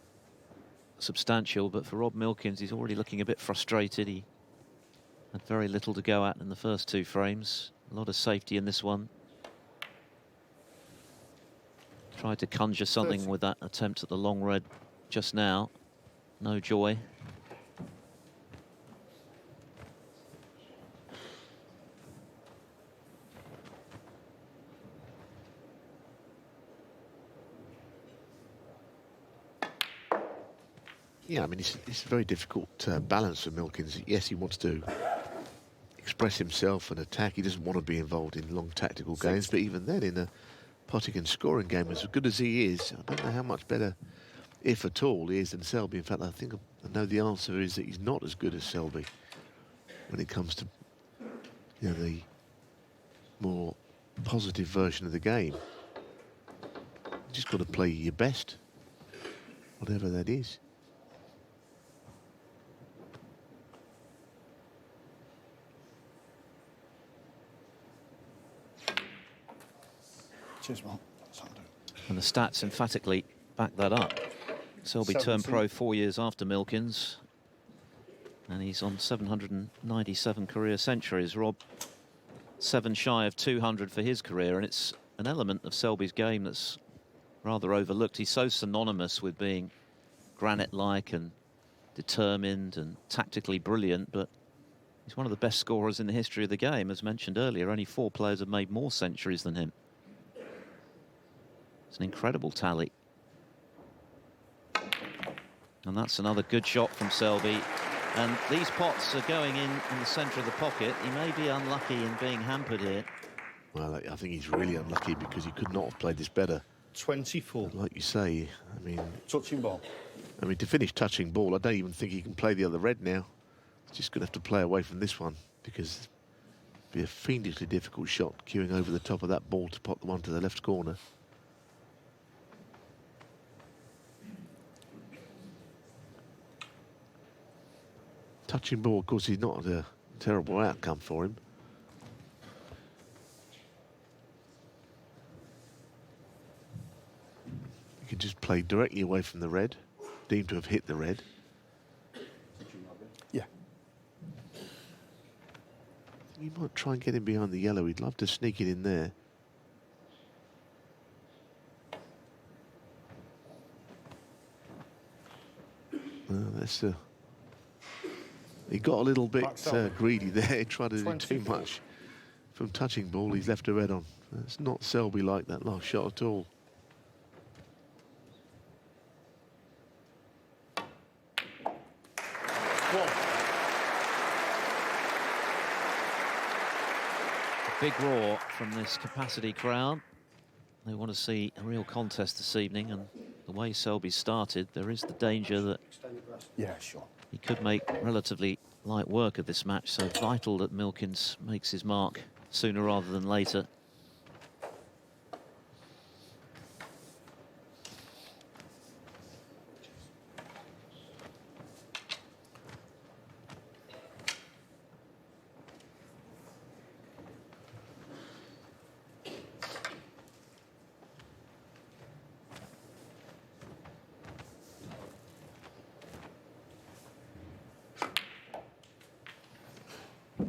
substantial, but for Rob Milkins, he's already looking a bit frustrated. He had very little to go at in the first two frames. A lot of safety in this one. Tried to conjure something with that attempt at the long red just now. No joy. Yeah, I mean, it's a very difficult balance for Milkins. Yes, he wants to express himself and attack. He doesn't want to be involved in long tactical games, but even then, in a potting and scoring game, as good as he is, I don't know how much better, if at all, he is than Selby. In fact, I think I know the answer is that he's not as good as Selby when it comes to, you know, the more positive version of the game. You just got to play your best, whatever that is. Cheers, Mark. And the stats emphatically back that up. Selby turned pro 4 years after Milkins, and he's on 797 career centuries. Rob, 7 shy of 200 for his career, and it's an element of Selby's game that's rather overlooked. He's so synonymous with being granite-like and determined and tactically brilliant, but he's one of the best scorers in the history of the game. As mentioned earlier, only 4 players have made more centuries than him. It's an incredible tally. And that's another good shot from Selby. And these pots are going in the centre of the pocket. He may be unlucky in being hampered here. Well, I think he's really unlucky because he could not have played this better. 24. Like you say, I mean... Touching ball. I mean, to finish touching ball, I don't even think he can play the other red now. He's just going to have to play away from this one because it'd be a fiendishly difficult shot queuing over the top of that ball to pot the one to the left corner. Touching ball, of course, is not a terrible outcome for him. played directly away from the red, deemed to have hit the red. Yeah. You might try and get him behind the yellow. He'd love to sneak it in there. That's he got a little bit greedy there. He tried to do too much from touching ball. He's left a red on. That's not Selby like that last shot at all. A big roar from this capacity crowd. They want to see a real contest this evening, and the way Selby started, there is the danger that he could make relatively light work of this match, so vital that Milkins makes his mark sooner rather than later.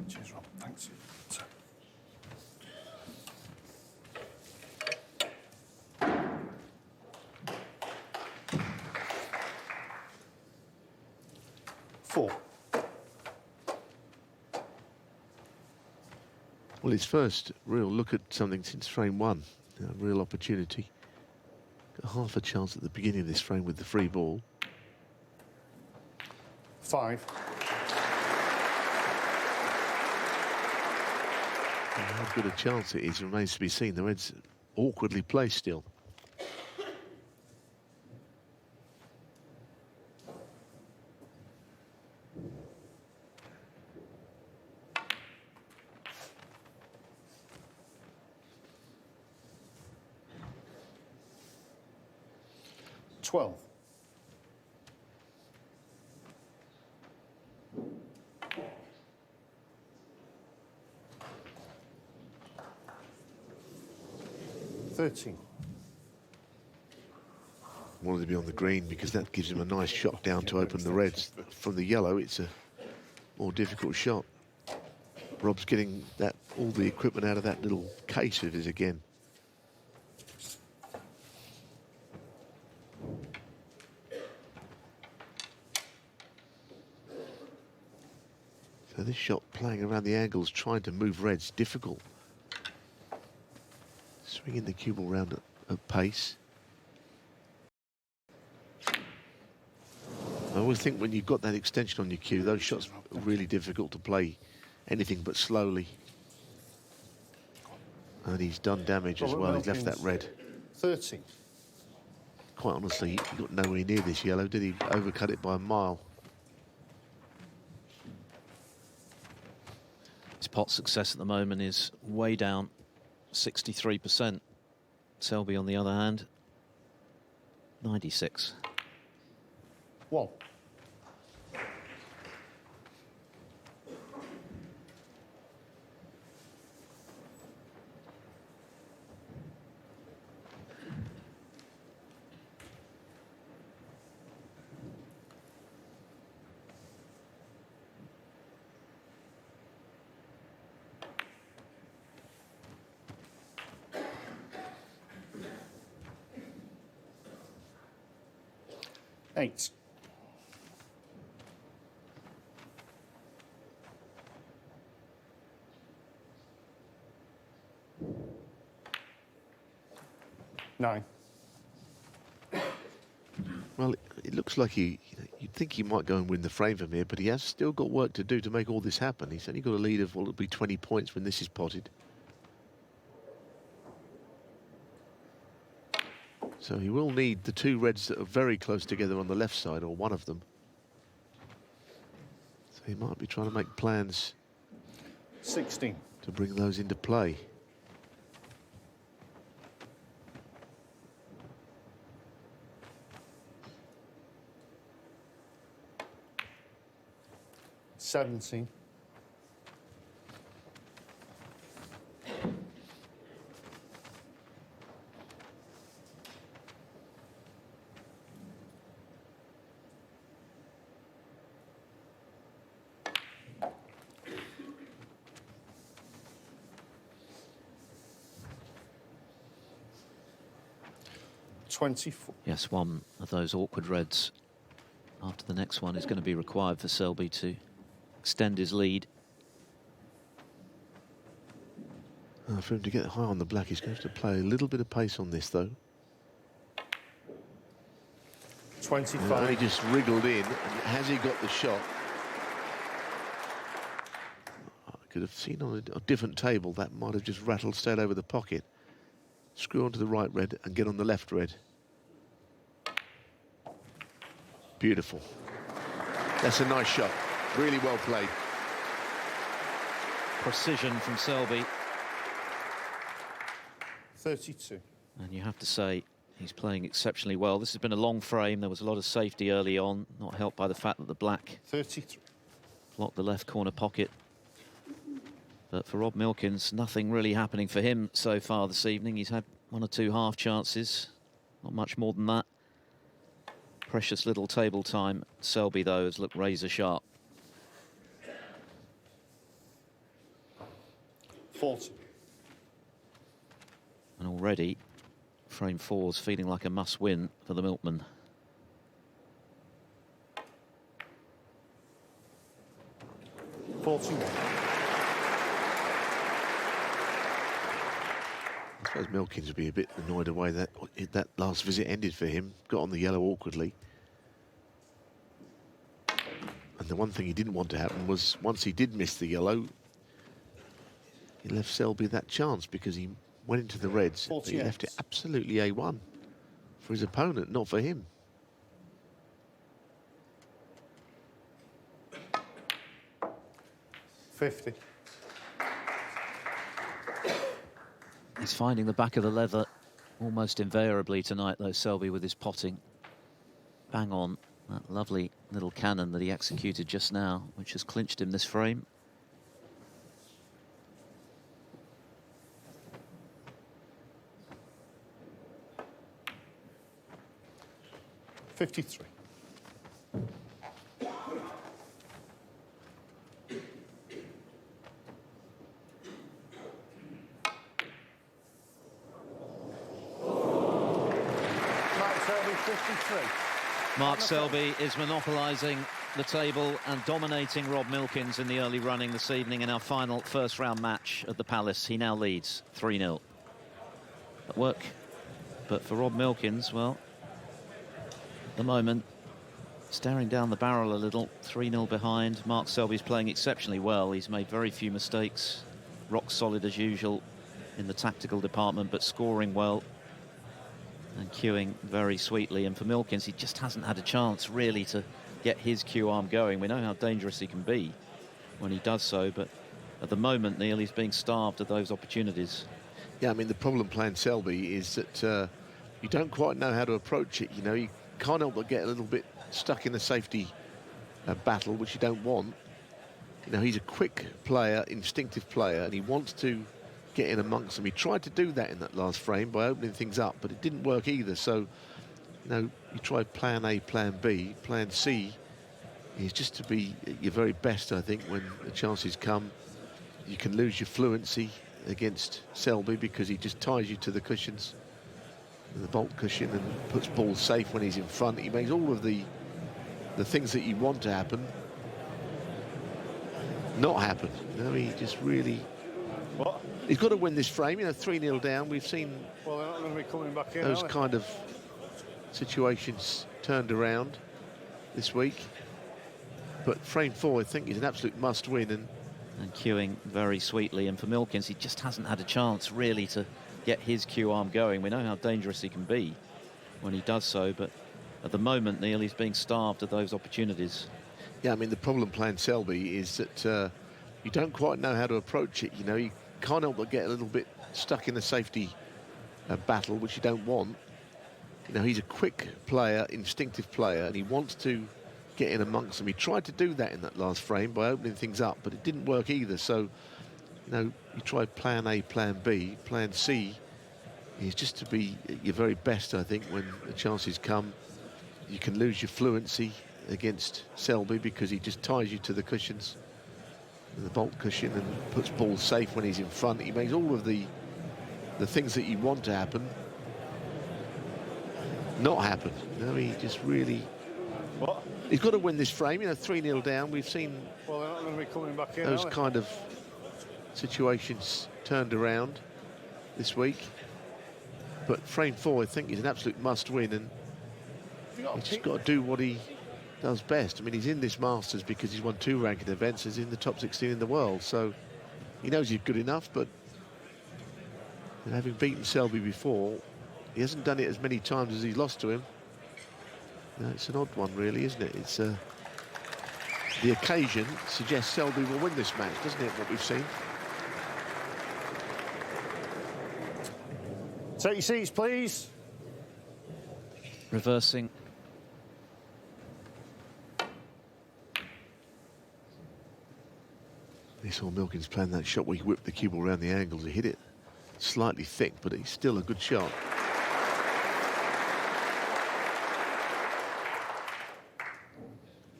Cheers, Rob. Thanks. So. Four. Well, his first real look at something since frame one. A real opportunity. Got half a chance at the beginning of this frame with the free ball. 5. And how good a chance it is remains to be seen. The red's awkwardly placed still. $12. $13. Wanted to be on the green because that gives him a nice shot down to open the reds. From the yellow, it's a more difficult shot. Rob's getting that all the equipment out of that little case of his again. So this shot playing around the angles, trying to move reds, difficult. Swinging the cue ball round at pace. I always think when you've got that extension on your cue, those shots are really difficult to play anything but slowly. And he's done damage as well. He's left that red. 30. Quite honestly, he got nowhere near this yellow, did he? Overcut it by a mile. His pot success at the moment is way down, 63%. Selby, on the other hand, 96. 1. $8. $9. Well, it looks like you'd think he might go and win the frame from here, but he has still got work to do to make all this happen. He's only got a lead of, well, it'll be 20 points when this is potted. So he will need the two reds that are very close together on the left side, or one of them. So he might be trying to make plans 16. to bring those into play. $17. 24. Yes, one of those awkward reds after the next one is going to be required for Selby to extend his lead. For him to get high on the black, he's going to have to play a little bit of pace on this, though. 25. He just wriggled in. And has he got the shot? I could have seen on a different table that might have just rattled straight over the pocket. Screw onto the right red and get on the left red. Beautiful. That's a nice shot. Really well played. Precision from Selby. 32. And you have to say, he's playing exceptionally well. This has been a long frame. There was a lot of safety early on, not helped by the fact that the black 33. blocked the left corner pocket. But for Rob Milkins, nothing really happening for him so far this evening. He's had one or two half chances, not much more than that. Precious little table time. Selby, though, has looked razor sharp. 40. And already, frame four's feeling like a must-win for the Milkman. I suppose Milkins would be a bit annoyed away that that last visit ended for him. Got on the yellow awkwardly. And the one thing he didn't want to happen was, once he did miss the yellow, he left Selby that chance because he went into the reds. But he left it absolutely A1 for his opponent, not for him. $50. He's finding the back of the leather almost invariably tonight, though, Selby, with his potting. Bang on that lovely little cannon that he executed just now, which has clinched him this frame. $53. Mark Selby is monopolising the table and dominating Rob Milkins in the early running this evening in our final first round match at the Palace. He now leads 3-0. At work. But for Rob Milkins, well, at the moment, staring down the barrel a little, 3-0 behind. Mark Selby's playing exceptionally well. He's made very few mistakes. Rock solid as usual in the tactical department, but scoring well. And cueing very sweetly. And for Milkins, he just hasn't had a chance really to get his cue arm going. We know how dangerous he can be when he does so, but at the moment, Neil, he's being starved of those opportunities. Yeah, I mean, the problem playing Selby is that you don't quite know how to approach it. You know, you can't help but get a little bit stuck in a safety battle, which you don't want. You know, he's a quick player, instinctive player, and he wants to get in amongst them. He tried to do that in that last frame by opening things up, but it didn't work either. So, you know, you try plan A, plan B, plan C is just to be your very best, I think, when the chances come. You can lose your fluency against Selby because he just ties you to the cushions, the vault cushion, and puts balls safe when he's in front. He makes all of the things that you want to happen not happen. You know, he just really... What? He's got to win this frame, you know, 3-0 down. We've seen Well, they're not going to be coming back in, those kind of situations turned around this week. But frame four, I think, is an absolute must-win. And cueing very sweetly. And for Milkins, he just hasn't had a chance really to get his cue arm going. We know how dangerous he can be when he does so, but at the moment, Neil, he's being starved of those opportunities. Yeah, I mean, the problem playing Selby is that you don't quite know how to approach it. You know, you can't help but get a little bit stuck in a safety battle, which you don't want. You know, he's a quick player, instinctive player, and he wants to get in amongst them. He tried to do that in that last frame by opening things up, but it didn't work either. So, you know, you try plan A, plan B, plan C is just to be your very best, I think, when the chances come. You can lose your fluency against Selby because he just ties you to the cushions, the vault cushion, and puts balls safe when he's in front. He makes all of the things that you want to happen not happen. You know, he just really... What? He's got to win this frame. You know, 3-0 down. We've seen Well, they're not going to be coming back in, those are they? kind of situations turned around this week. But frame 4, I think, is an absolute must-win, and he's just got to do what he does best. I mean, he's in this Masters because he's won 2 ranking events. He's in the top 16 in the world, so he knows he's good enough. But having beaten Selby before, he hasn't done it as many times as he's lost to him. You know, it's an odd one, really, isn't it? It's the occasion suggests Selby will win this match, doesn't it? What we've seen. Take your seats, please. Reversing. They saw Milkins playing that shot where he whipped the cue ball around the angle to hit it. Slightly thick, but it's still a good shot.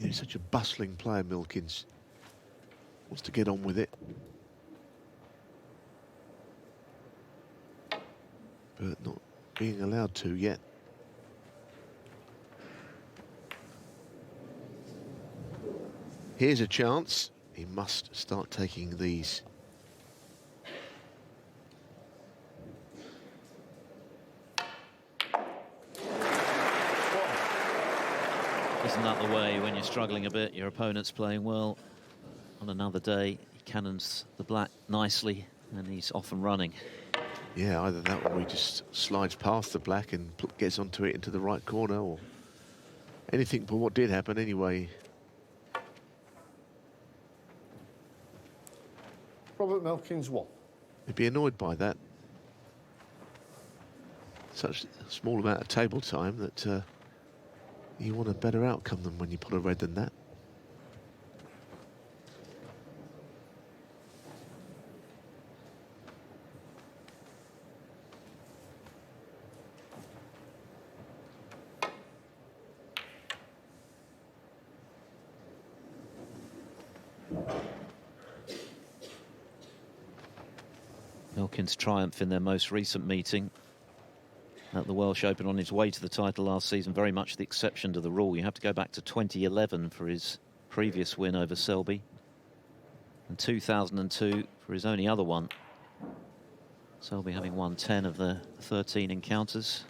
He's such a bustling player, Milkins. Wants to get on with it. But not being allowed to yet. Here's a chance. He must start taking these. Isn't that the way when you're struggling a bit, your opponent's playing well? On another day, he cannons the black nicely, and he's off and running. Yeah, either that or he just slides past the black and gets onto it into the right corner, or anything but what did happen anyway. Robert Milkins won. He'd be annoyed by that. Such a small amount of table time that you want a better outcome than when you put a red than that. Milkins' triumph in their most recent meeting at the Welsh Open on his way to the title last season, very much the exception to the rule. You have to go back to 2011 for his previous win over Selby, and 2002 for his only other one. Selby having won 10 of the 13 encounters.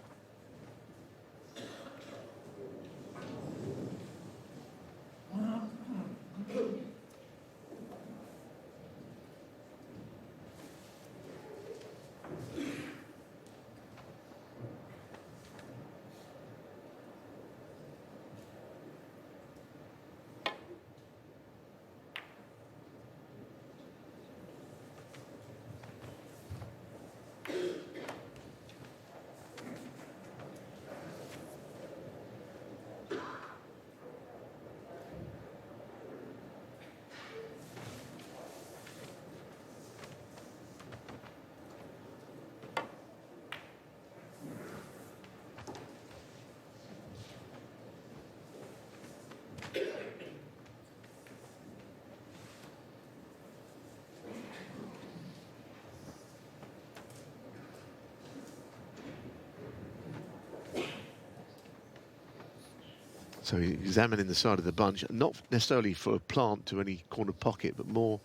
So he's examining the side of the bunch, not necessarily for a plant to any corner pocket, but more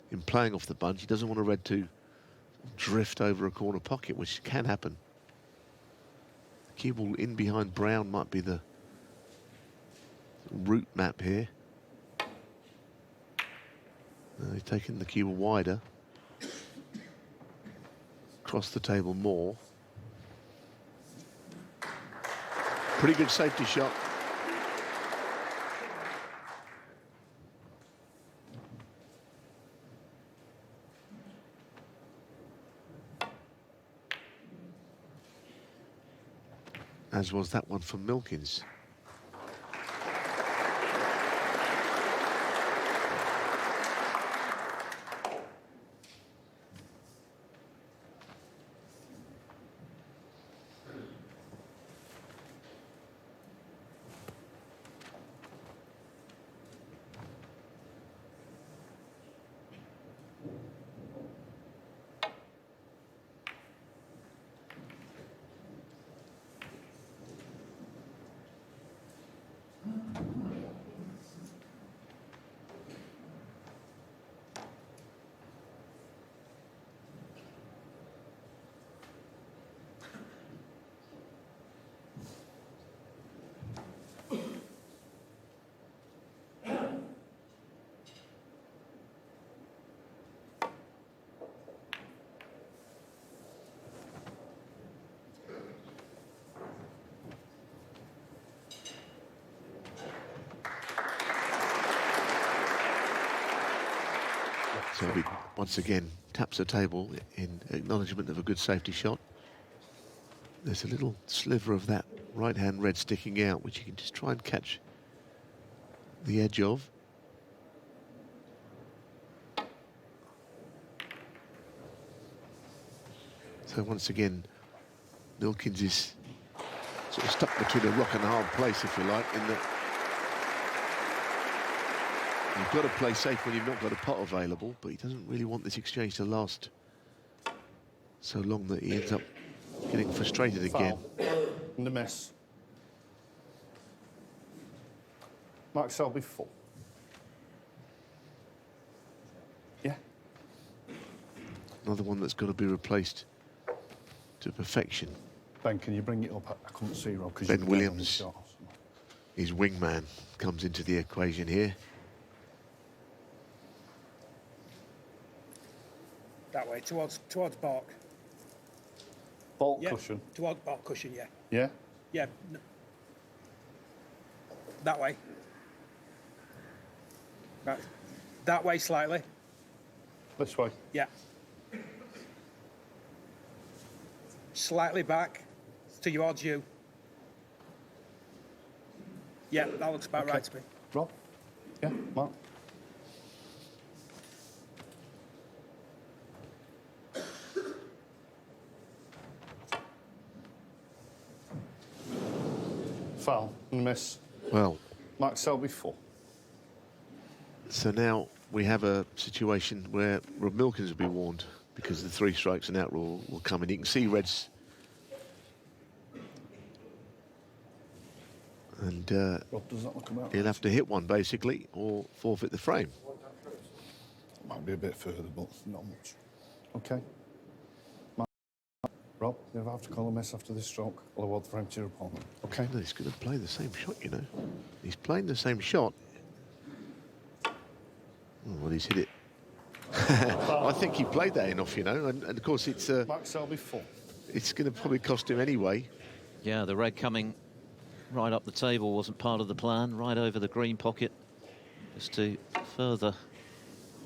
in playing off the bunch. He doesn't want a red to drift over a corner pocket, which can happen. The cue ball in behind brown might be the route map here. He's taking the cue ball wider. Across the table more. Pretty good safety shot. As was that one from Milkins. Selby once again taps the table in acknowledgement of a good safety shot. There's a little sliver of that right-hand red sticking out, which you can just try and catch the edge of. So once again, Milkins is sort of stuck between a rock and a hard place, if you like, in that you've got to play safe when you've not got a pot available, but he doesn't really want this exchange to last so long that he ends up getting frustrated again. And a miss. Mark Selby 4. Yeah. Another one that's got to be replaced to perfection. Ben, can you bring it up? I couldn't see, Rob, because Ben Williams, his wingman, comes into the equation here. That way, towards Bark. Bolt Yeah, cushion. towards Bark cushion, yeah. Yeah? Yeah. That way. Right. That way slightly. This way. Yeah. Slightly back towards you. Yeah, that looks about right to me. Rob? Yeah, Mark? Foul and miss. Well, Mark Selby 4. so now we have a situation where Rob Milkins will be warned because the 3 strikes and out rule will come in. You can see Red's and Rob, does that look about he'll have to hit one basically or forfeit the frame. Might be a bit further, but not much. Okay. Mark. Rob, you'll have to call a miss after this stroke. I'll award the frame to your opponent. Okay. No, he's going to play the same shot, you know. He's playing the same shot. Oh, well, he's hit it. I think he played that enough, you know, and of course it's Mark Selby 4. it's going to probably cost him anyway. Yeah, the red coming right up the table wasn't part of the plan, right over the green pocket, just to further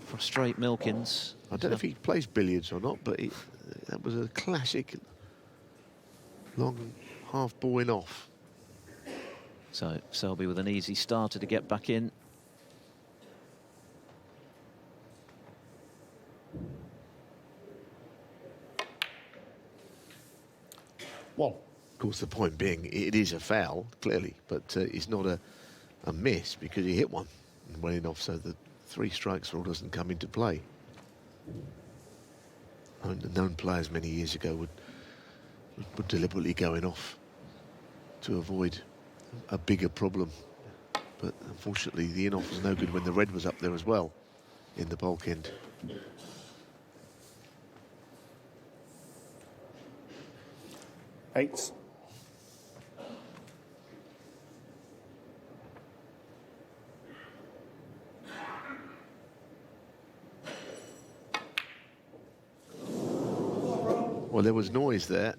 frustrate Milkins. I don't know if he plays billiards or not, but that was a classic long half ball in off. So Selby with an easy starter to get back in. One. Of course, the point being, it is a foul, clearly, but it's not a miss because he hit one and went in off, so the 3 strikes rule doesn't come into play. I mean, the known players many years ago would deliberately go in off to avoid a bigger problem. But unfortunately, the in-off was no good when the red was up there as well in the bulk end. Eights. Well, there was noise there,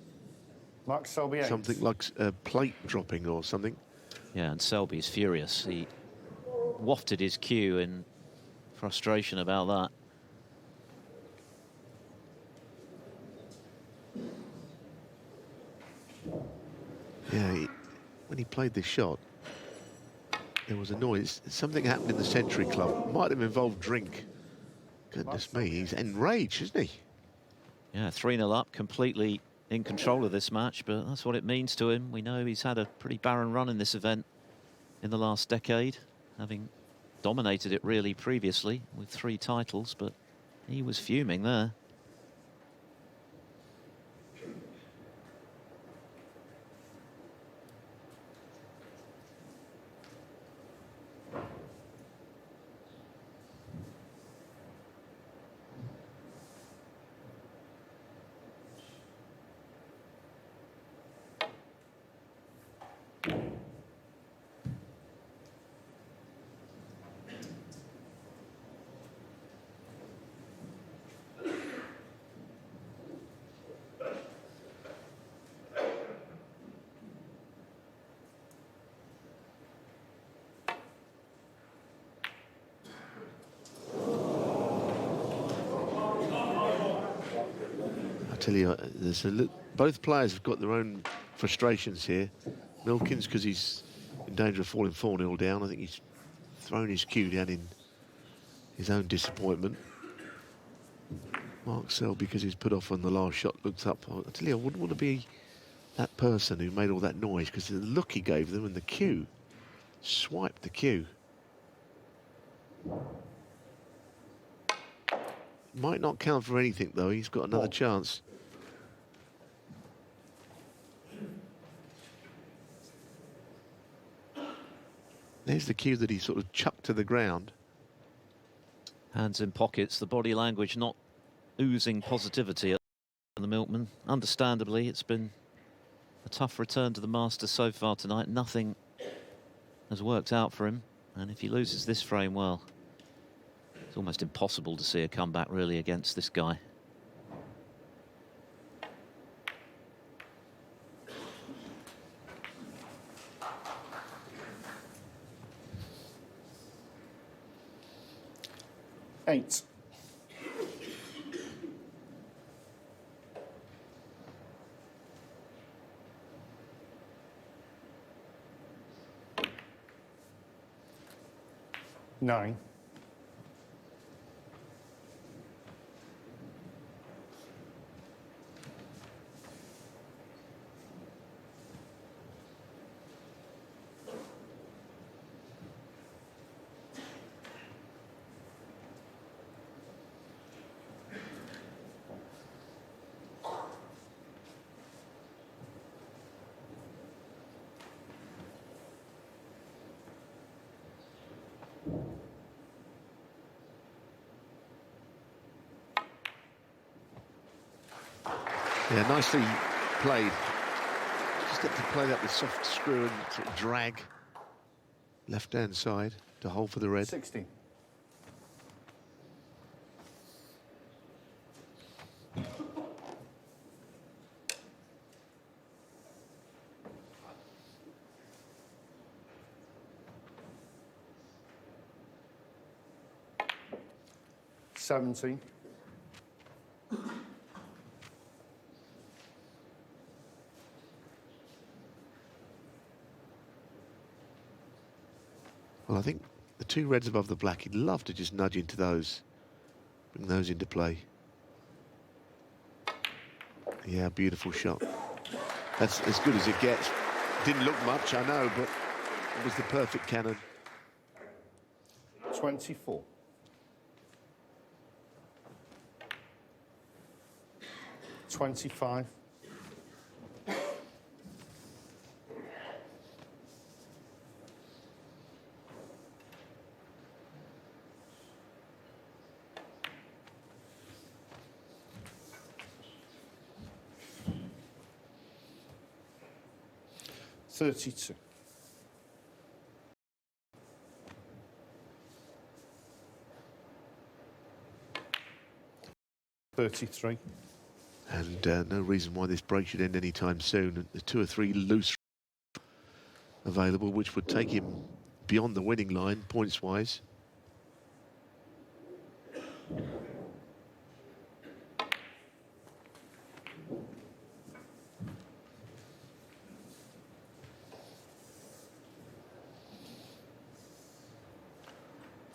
Mark Selby 8. something like a plate dropping or something. Yeah, and Selby's furious. He wafted his cue in frustration about that. Yeah, when he played this shot, there was a noise. Something happened in the Century Club. Might have involved drink. Goodness me, he's enraged, isn't he? Yeah, 3-0 up, completely in control of this match, but that's what it means to him. We know he's had a pretty barren run in this event in the last decade, having dominated it really previously with 3 titles, but he was fuming there. tell you, both players have got their own frustrations here. Milkins, because he's in danger of falling 4-0 down. I think he's thrown his cue down in his own disappointment. Mark Selby, because he's put off on the last shot, looks up. I tell you, I wouldn't want to be that person who made all that noise, because the look he gave them and the cue, swiped the cue. Might not count for anything, though. He's got another chance. There's the cue that he sort of chucked to the ground. Hands in pockets, the body language not oozing positivity at the Milkman. Understandably, it's been a tough return to the Masters so far tonight. Nothing has worked out for him. And if he loses this frame, well, it's almost impossible to see a comeback really against this guy. Eight. Nine. Yeah, nicely played. Just have to play that with soft screw and sort of drag left-hand side to hold for the red. 16. Seventeen. Well, I think the two reds above the black, he'd love to just nudge into those, bring those into play. Yeah, beautiful shot. That's as good as it gets. Didn't look much, I know, but it was the perfect cannon. 24. 25. 32. 33. And no reason why this break should end anytime soon. The 2 or 3 loose available, which would take him beyond the winning line, points-wise.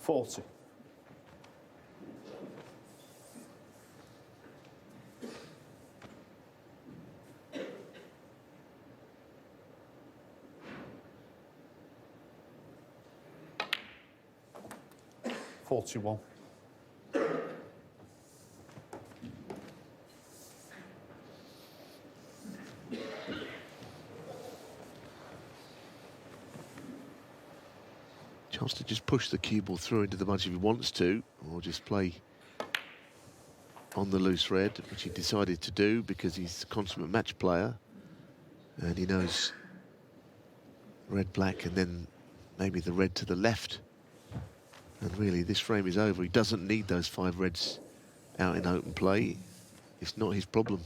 $40. 41. 'Chance to just push the cue ball through into the bunch if he wants to, or just play on the loose red, which he decided to do because he's a consummate match player and he knows red-black and then maybe the red to the left. And really, this frame is over. He doesn't need those 5 reds out in open play. It's not his problem.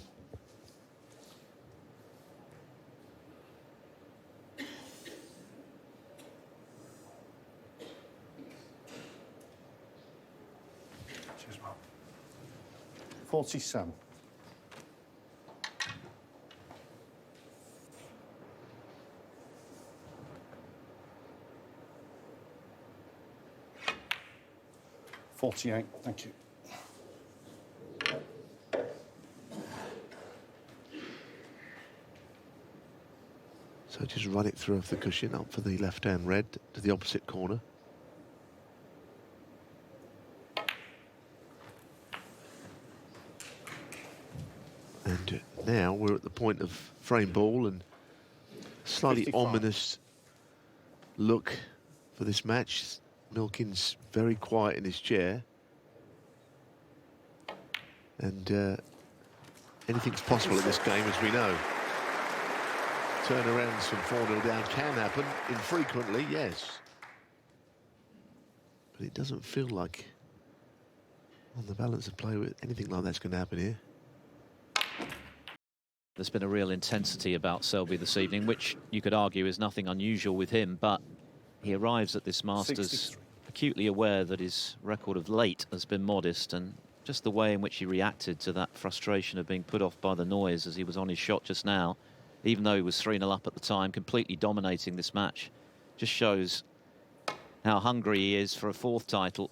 Cheers, Mark. 47. 48, thank you. So just run it through off the cushion, up for the left-hand red to the opposite corner. And now we're at the point of frame ball, and slightly 55. ominous look for this match. Milkins very quiet in his chair. And anything's possible in this game, as we know. Turnarounds from 4-0 down can happen, infrequently, yes. But it doesn't feel like, on the balance of play, with anything like that's going to happen here. There's been a real intensity about Selby this evening, which you could argue is nothing unusual with him, but he arrives at this Masters 63. acutely aware that his record of late has been modest, and just the way in which he reacted to that frustration of being put off by the noise as he was on his shot just now, even though he was 3-0 up at the time, completely dominating this match, just shows how hungry he is for a fourth title.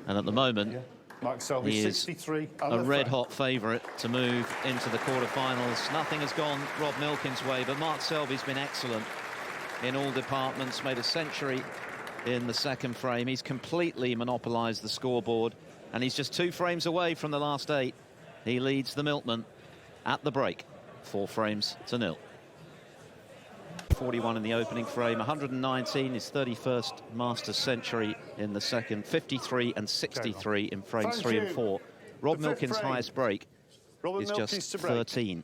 And at the moment, Mark Selby, he is 63. a red-hot favourite to move into the quarter-finals. Nothing has gone Rob Milkins' way, but Mark Selby's been excellent in all departments, made a century in the second frame. He's completely monopolised the scoreboard, and he's just 2 frames away from the last 8. He leads the Milkman at the break, 4-0. 41 in the opening frame, 119, his 31st Masters century in the second, 53 and 63 in frames 3 and 4. Rob Milkins' highest break is just 13.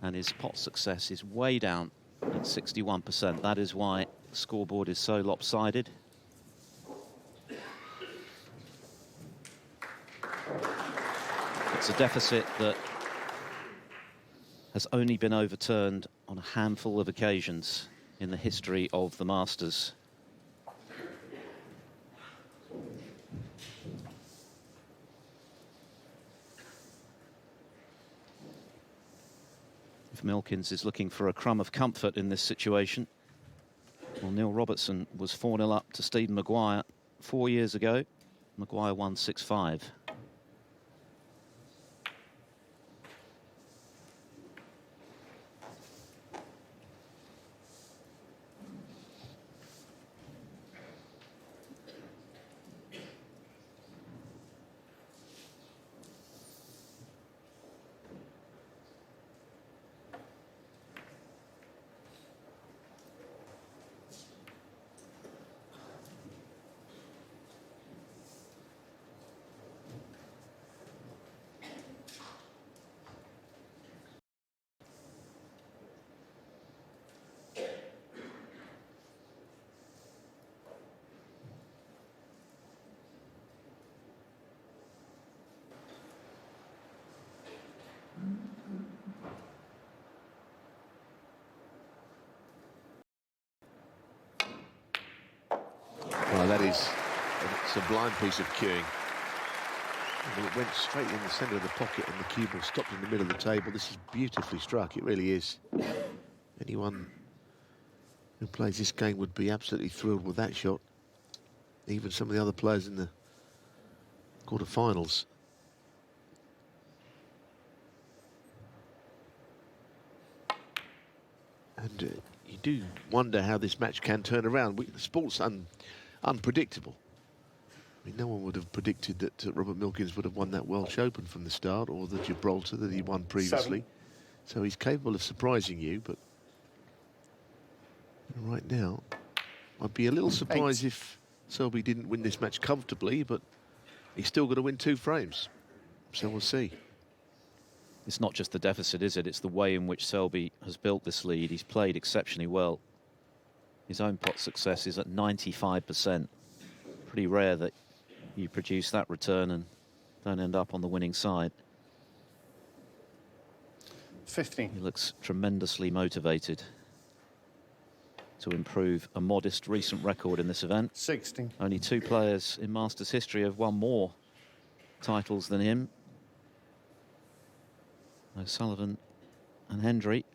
And his pot success is way down at 61%. That is why the scoreboard is so lopsided. It's a deficit that has only been overturned on a handful of occasions in the history of the Masters. If Milkins is looking for a crumb of comfort in this situation, well, Neil Robertson was 4-0 up to Stephen Maguire 4 years ago. Maguire won 6-5. Well, that is a sublime piece of cueing. And it went straight in the centre of the pocket, and the cue ball stopped in the middle of the table. This is beautifully struck, it really is. Anyone who plays this game would be absolutely thrilled with that shot. Even some of the other players in the quarter-finals. And you do wonder how this match can turn around. The sport's unpredictable. I mean, no one would have predicted that Robert Milkins would have won that Welsh Open from the start, or the Gibraltar that he won previously. 7. So he's capable of surprising you, but right now, I'd be a little surprised 8. if Selby didn't win this match comfortably, but he's still got to win 2 frames. So we'll see. It's not just the deficit, is it? It's the way in which Selby has built this lead. He's played exceptionally well. His own pot success is at 95%. Pretty rare that you produce that return and don't end up on the winning side. 15. He looks tremendously motivated to improve a modest recent record in this event. 16. Only 2 players in Masters history have won more titles than him. O'Sullivan and Hendry.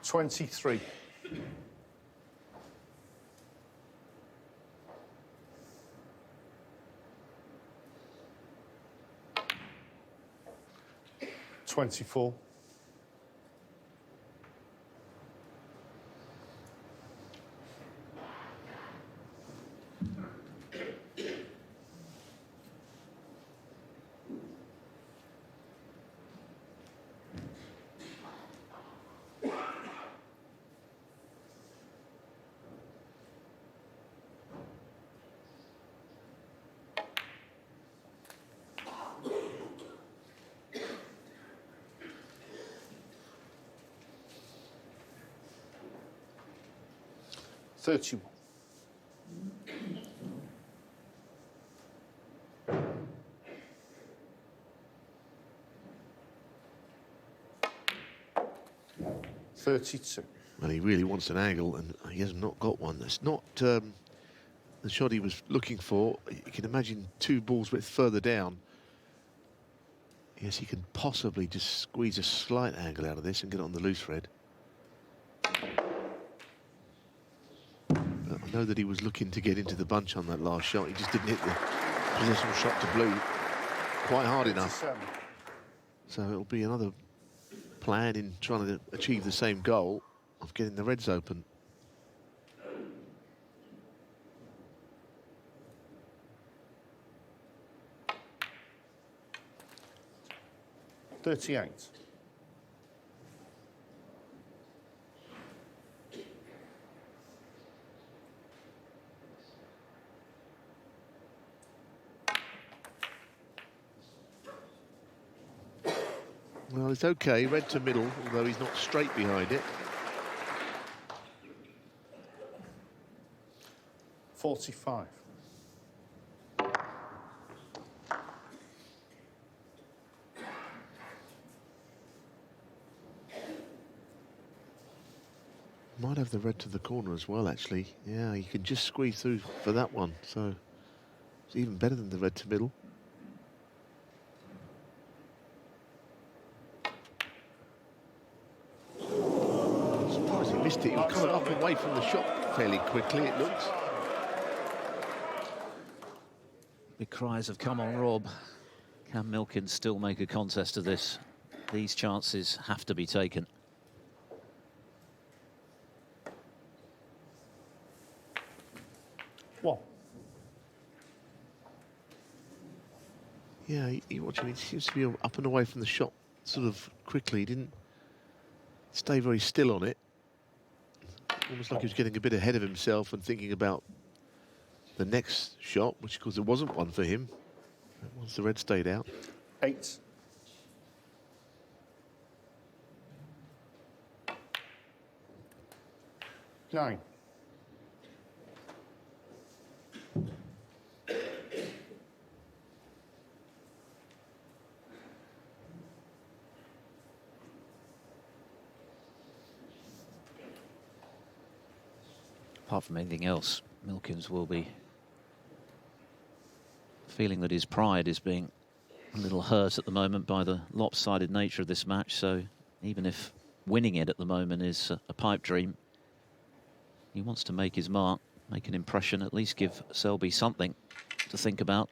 23. $24. 31. $32. And he really wants an angle, and he has not got one. That's not the shot he was looking for. You can imagine 2 balls width further down. Yes, he can possibly just squeeze a slight angle out of this and get it on the loose thread. But I know that he was looking to get into the bunch on that last shot. He just didn't hit the positional shot to blue quite hard enough. So it'll be another plan in trying to achieve the same goal of getting the reds open. $38. Well, it's okay, red to middle, although he's not straight behind it. 45. Might have the red to the corner as well, actually. Yeah, you can just squeeze through for that one, so it's even better than the red to middle. Surprised he missed it. He was coming up away from the shot fairly quickly, it looks. Big cries of "come on, Rob." Can Milkins still make a contest of this? These chances have to be taken. What? Yeah, you watch him, he seems to be up and away from the shot sort of quickly. He didn't stay very still on it. Almost like he was getting a bit ahead of himself and thinking about the next shot, which of course it wasn't one for him once the red stayed out. 8. $9. Apart from anything else, Milkins will be feeling that his pride is being a little hurt at the moment by the lopsided nature of this match. So even if winning it at the moment is a pipe dream, he wants to make his mark, make an impression, at least give Selby something to think about.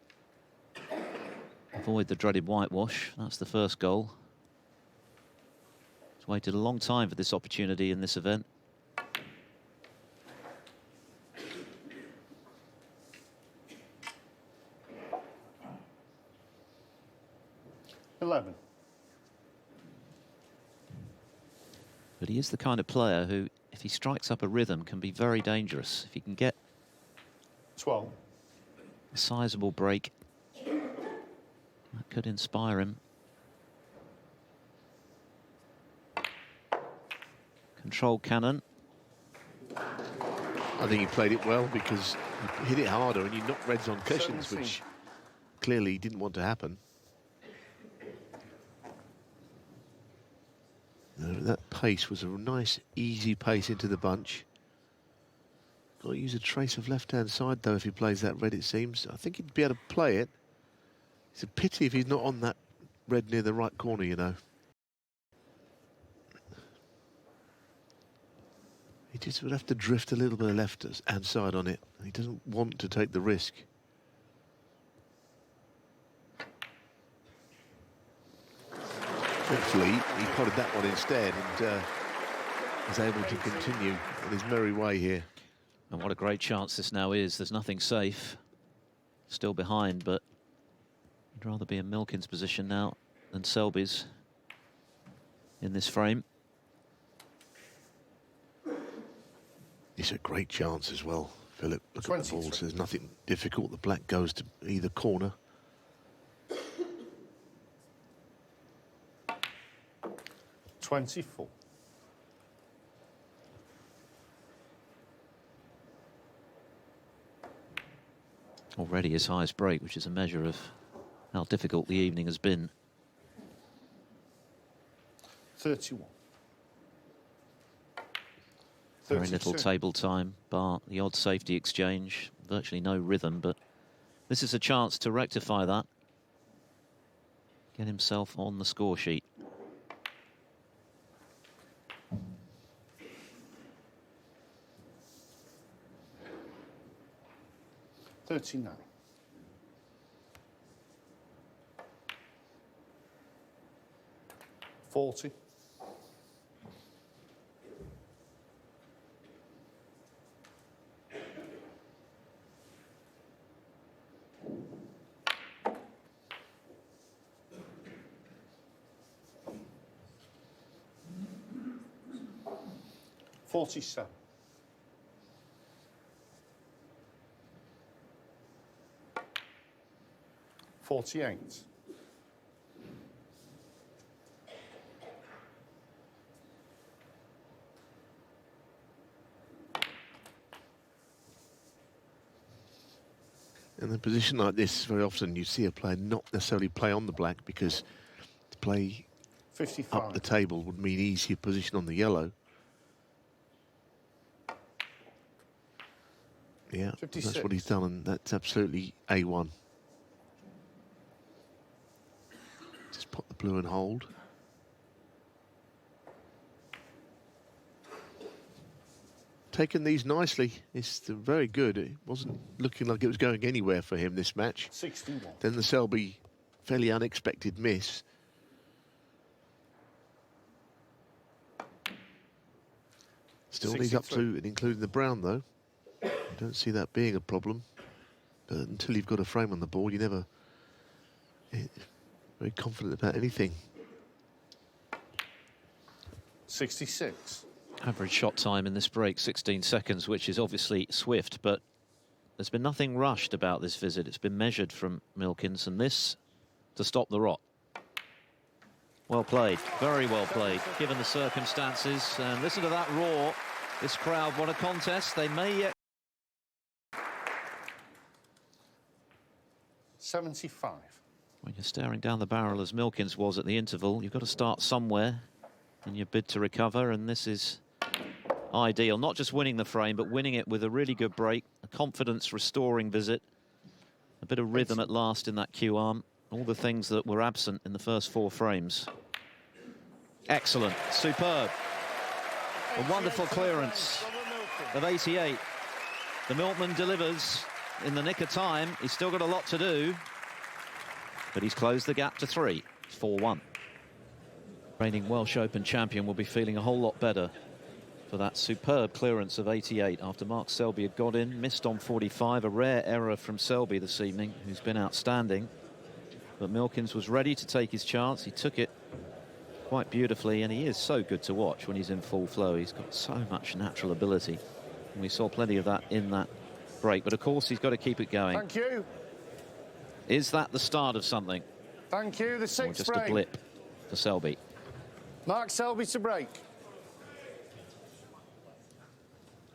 Avoid the dreaded whitewash. That's the first goal. He's waited a long time for this opportunity in this event. $11. But he is the kind of player who, if he strikes up a rhythm, can be very dangerous. If he can get 12. a sizable break, that could inspire him. Controlled cannon. I think he played it well because he hit it harder and he knocked reds on cushions, 17. which clearly didn't want to happen. No, that pace was a nice, easy pace into the bunch. Got to use a trace of left-hand side, though, if he plays that red, it seems. I think he'd be able to play it. It's a pity if he's not on that red near the right corner, you know. He just would have to drift a little bit left hand side on it. He doesn't want to take the risk. Hopefully, he potted that one instead and is able to continue on his merry way here. And what a great chance this now is. There's nothing safe. Still behind, but you'd rather be in Milkins' position now than Selby's in this frame. It's a great chance as well, Philip. Look at the balls. There's nothing difficult. The black goes to either corner. 24. Already his highest break, which is a measure of how difficult the evening has been. 31. Very little table time, bar the odd safety exchange. Virtually no rhythm, but this is a chance to rectify that. Get himself on the score sheet. $39. 40. 47. 48. 'In a position like this, very often you see a player not necessarily play on the black because to play 55. up the table would mean easier position on the yellow. Yeah, 56. That's what he's done, and that's absolutely A1. Just put the blue and hold. Taken these nicely. It's very good. It wasn't looking like it was going anywhere for him this match. 61. Then the Selby fairly unexpected miss. Still needs up to and including the brown though. I don't see that being a problem. But until you've got a frame on the board, you're never very confident about anything. 66. Average shot time in this break, 16 seconds, which is obviously swift, but there's been nothing rushed about this visit. It's been measured from Milkins, and this to stop the rot. Well played, very well played, given the circumstances. And listen to that roar. This crowd, what a contest. They may yet... 75. When you're staring down the barrel as Milkins was at the interval, you've got to start somewhere in your bid to recover, and this is ideal. Not just winning the frame, but winning it with a really good break, a confidence-restoring visit, a bit of rhythm at last in that cue arm, all the things that were absent in the first 4 frames. Excellent, superb. A wonderful clearance of 88. The Milkman delivers in the nick of time. He's still got a lot to do, but he's closed the gap to 3, 4-1. Reigning Welsh Open champion will be feeling a whole lot better for that superb clearance of 88 after Mark Selby had got in, missed on 45, a rare error from Selby this evening, who's been outstanding. But Milkins was ready to take his chance. He took it quite beautifully, and he is so good to watch when he's in full flow. He's got so much natural ability, and we saw plenty of that in that break. But of course, he's got to keep it going. Thank you. Is that the start of something? Thank you. The 6th or just frame. a blip for Selby? Mark Selby to break.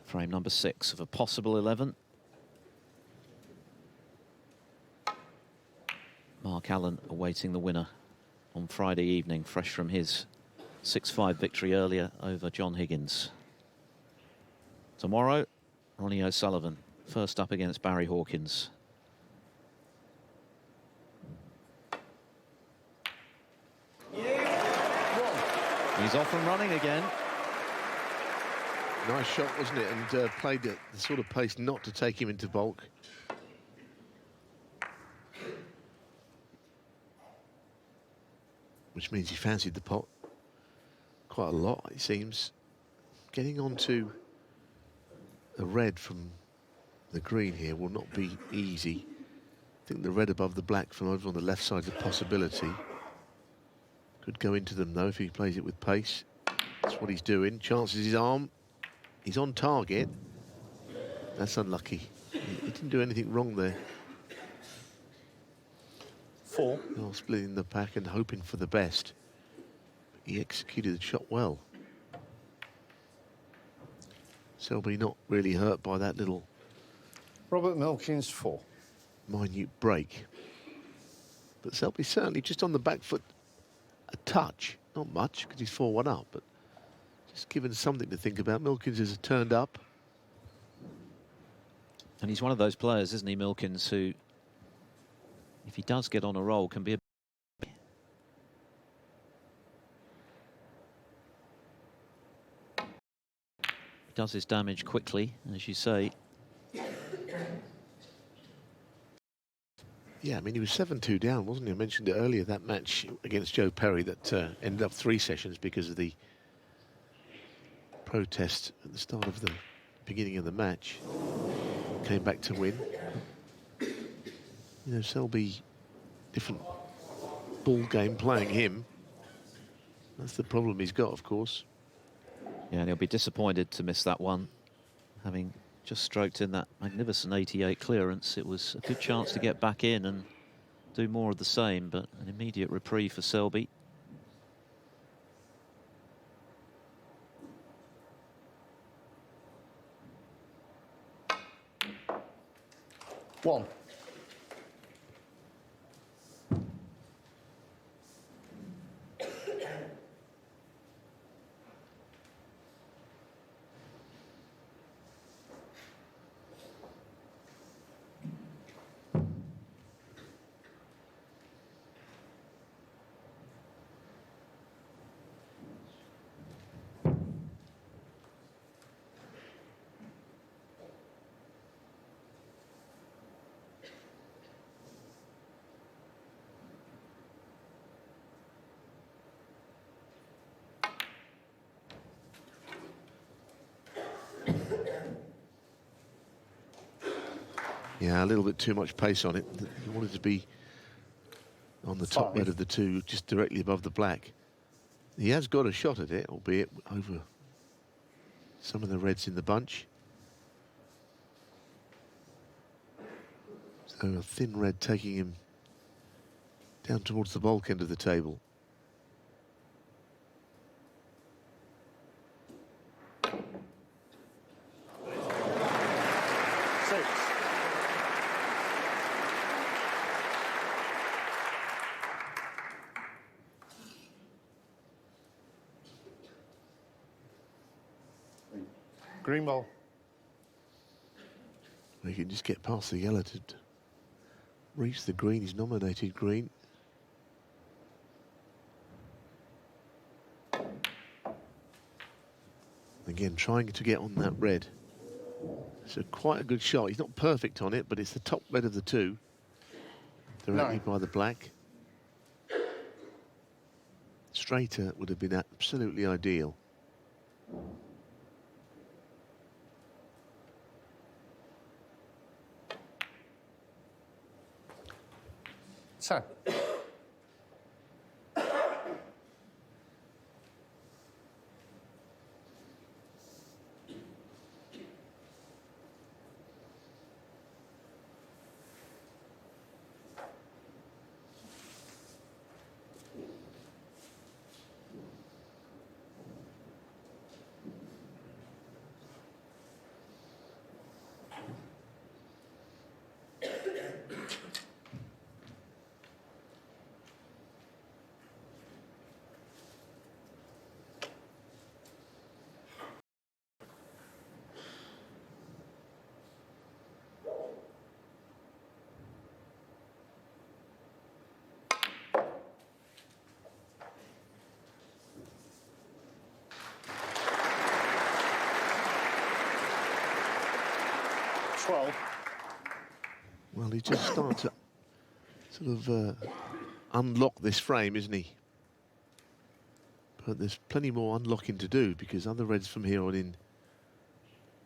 Frame number 6 of a possible 11. Mark Allen awaiting the winner on Friday evening, fresh from his 6-5 victory earlier over John Higgins. Tomorrow, Ronnie O'Sullivan, first up against Barry Hawkins. He's off and running again. Nice shot, wasn't it? And played at the sort of pace not to take him into bulk. Which means he fancied the pot quite a lot, it seems. Getting onto a red from the green here will not be easy. I think the red above the black from over on the left side is a possibility. Could go into them, though, if he plays it with pace. That's what he's doing. Chances his arm. He's on target. That's unlucky. He didn't do anything wrong there. 4. Well, splitting the pack and hoping for the best. He executed the shot well. Selby not really hurt by that little Robert Milkins, 4. minute break. But Selby certainly just on the back foot a touch. Not much, because he's 4-1 up, but just given something to think about. Milkins has turned up. And he's one of those players, isn't he, Milkins, who, if he does get on a roll, can be a... does his damage quickly, as you say. Yeah, I mean, he was 7-2 down, wasn't he? I mentioned it earlier, that match against Joe Perry that ended up 3 sessions because of the protest at the start of the beginning of the match. Came back to win. You know, Selby, different ball game playing him. That's the problem he's got, of course. Yeah, and he'll be disappointed to miss that one, having just stroked in that magnificent 88 clearance. It was a good chance to get back in and do more of the same, but an immediate reprieve for Selby. One. Yeah, a little bit too much pace on it. He wanted to be on the top 5. red of the 2, just directly above the black. He has got a shot at it, albeit over some of the reds in the bunch. So a thin red taking him down towards the bulk end of the table. Green ball. He can just get past the yellow to reach the green. He's nominated green. Again, trying to get on that red. It's quite a good shot. He's not perfect on it, but it's the top red of the 2. Directly by the black. Straighter would have been absolutely ideal. So. 12. Well, he's just starting to sort of unlock this frame, isn't he? But there's plenty more unlocking to do because other reds from here on in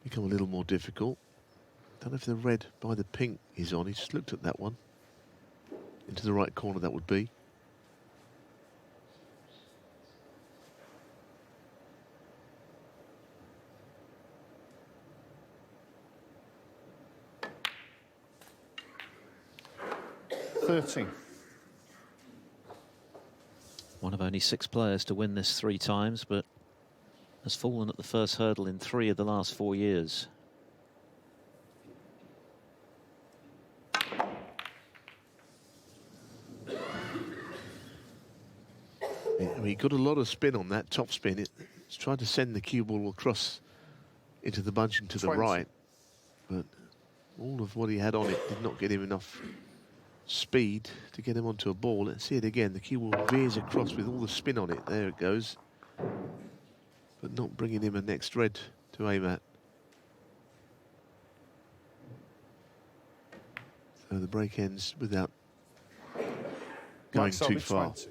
become a little more difficult. Don't know if the red by the pink is on. He's just looked at that one. Into the right corner, that would be. One of only 6 players to win this 3 times, but has fallen at the first hurdle in 3 of the last 4 years. He got a lot of spin on that top spin. It's tried to send the cue ball across into the bunch and to the right, but all of what he had on it did not get him enough speed to get him onto a ball. Let's see it again. The cue ball veers across with all the spin on it. There it goes. But not bringing him a next red to aim at. So the break ends without going too far. 20.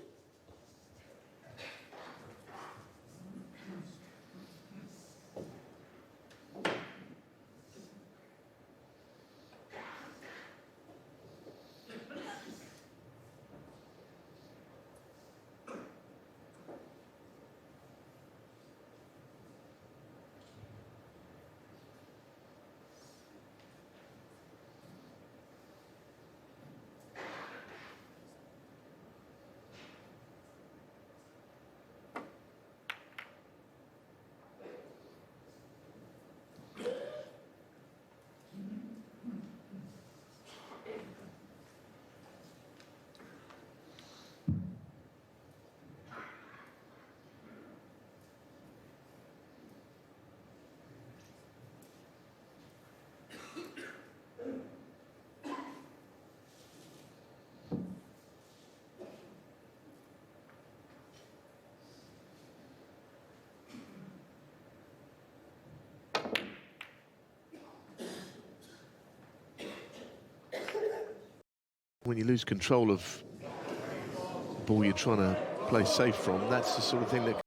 When you lose control of the ball you're trying to play safe from, that's the sort of thing that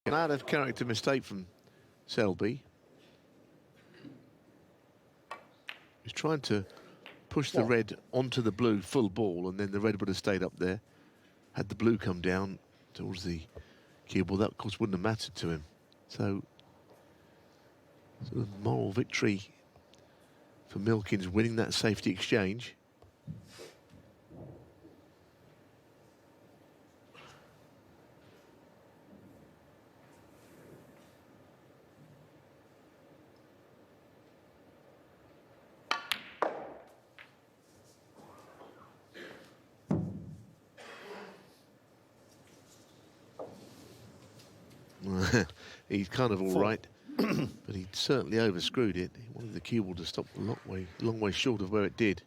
can out of character mistake from Selby. He's trying to push the red onto the blue full ball, and then the red would have stayed up there. Had the blue come down towards the cue ball, that of course wouldn't have mattered to him. So, sort of moral victory for Milkins, winning that safety exchange. He's kind of all right, but he certainly overscrewed it. He wanted the cue ball to stop a long way short of where it did.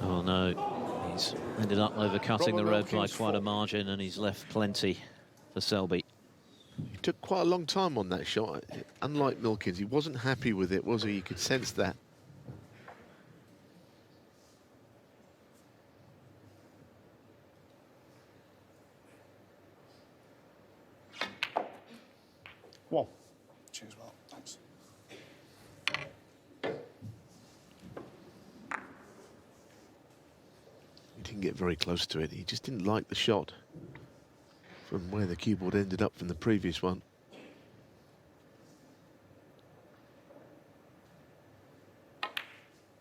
Oh no, he's ended up overcutting the red by quite a margin, and he's left plenty for Selby. He took quite a long time on that shot. Unlike Milkins, he wasn't happy with it, was he? You could sense that. One. Cheers, well, thanks. He didn't get very close to it. He just didn't like the shot from where the cue ball ended up from the previous one.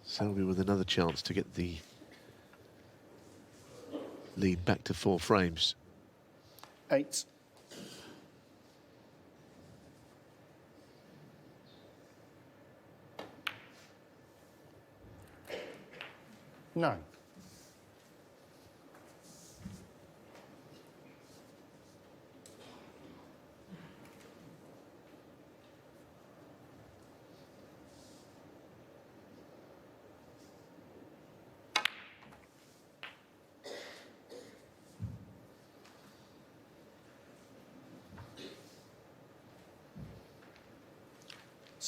Selby with another chance to get the lead back to 4 frames. 8. 9.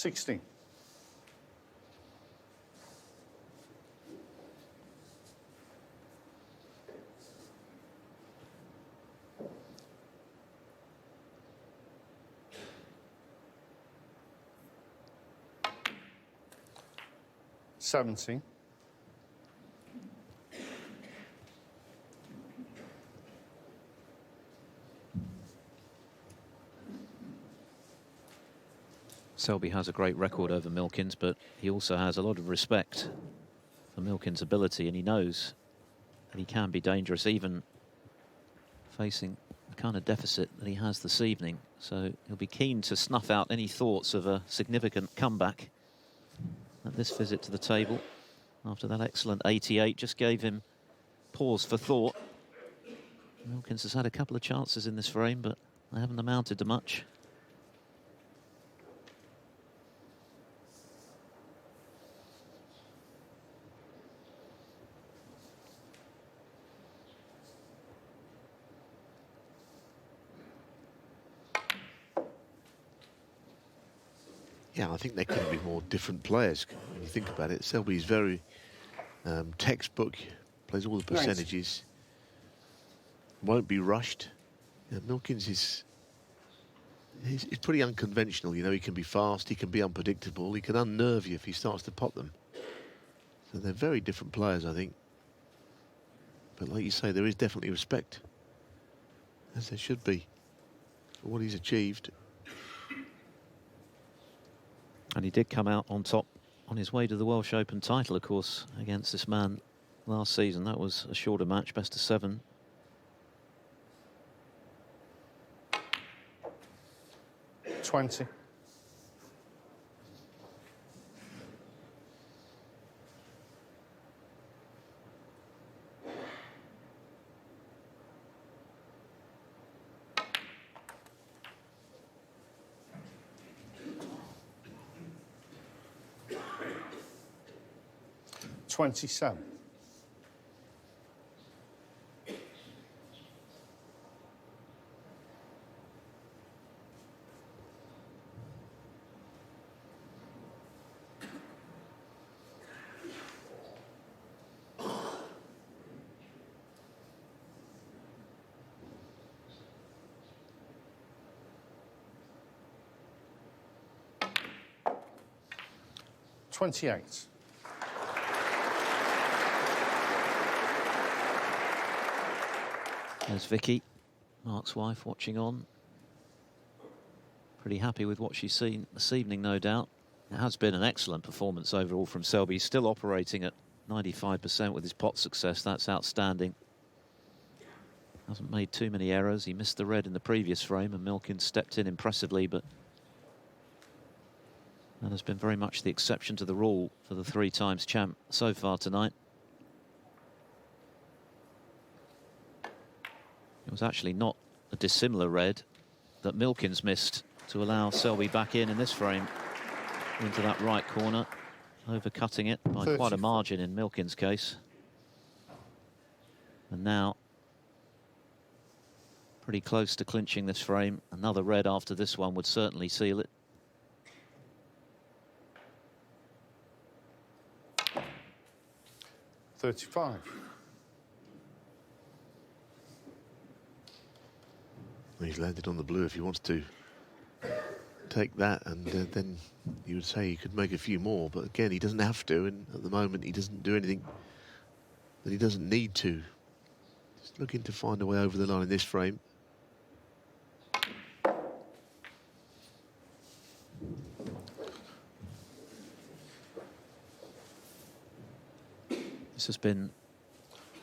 16. Seventeen. Selby has a great record over Milkins, but he also has a lot of respect for Milkins' ability, and he knows that he can be dangerous even facing the kind of deficit that he has this evening. So he'll be keen to snuff out any thoughts of a significant comeback at this visit to the table. After that excellent 88 just gave him pause for thought. Milkins has had a couple of chances in this frame, but they haven't amounted to much. Yeah, I think they couldn't be more different players when you think about it. Selby's very textbook, plays all the percentages, won't be rushed. Yeah, Milkins is he's pretty unconventional. You know, he can be fast, he can be unpredictable, he can unnerve you if he starts to pot them. So they're very different players, I think. But like you say, there is definitely respect, as there should be, for what he's achieved. And he did come out on top on his way to the Welsh Open title, of course, against this man last season. That was a shorter match, best of 7. $20. $27. $28. There's Vicky, Mark's wife, watching on. Pretty happy with what she's seen this evening, no doubt. It has been an excellent performance overall from Selby. He's still operating at 95% with his pot success. That's outstanding. Hasn't made too many errors. He missed the red in the previous frame, and Milkins stepped in impressively, but that has been very much the exception to the rule for the 3-times champ so far tonight. It was actually not a dissimilar red that Milkins missed to allow Selby back in this frame into that right corner, overcutting it by 30. quite a margin in Milkins' case. And now pretty close to clinching this frame. Another red after this one would certainly seal it. $35. He's landed on the blue. If he wants to take that, and then you would say he could make a few more, but again, he doesn't have to, and at the moment he doesn't do anything that he doesn't need to. Just looking to find a way over the line in this frame. This has been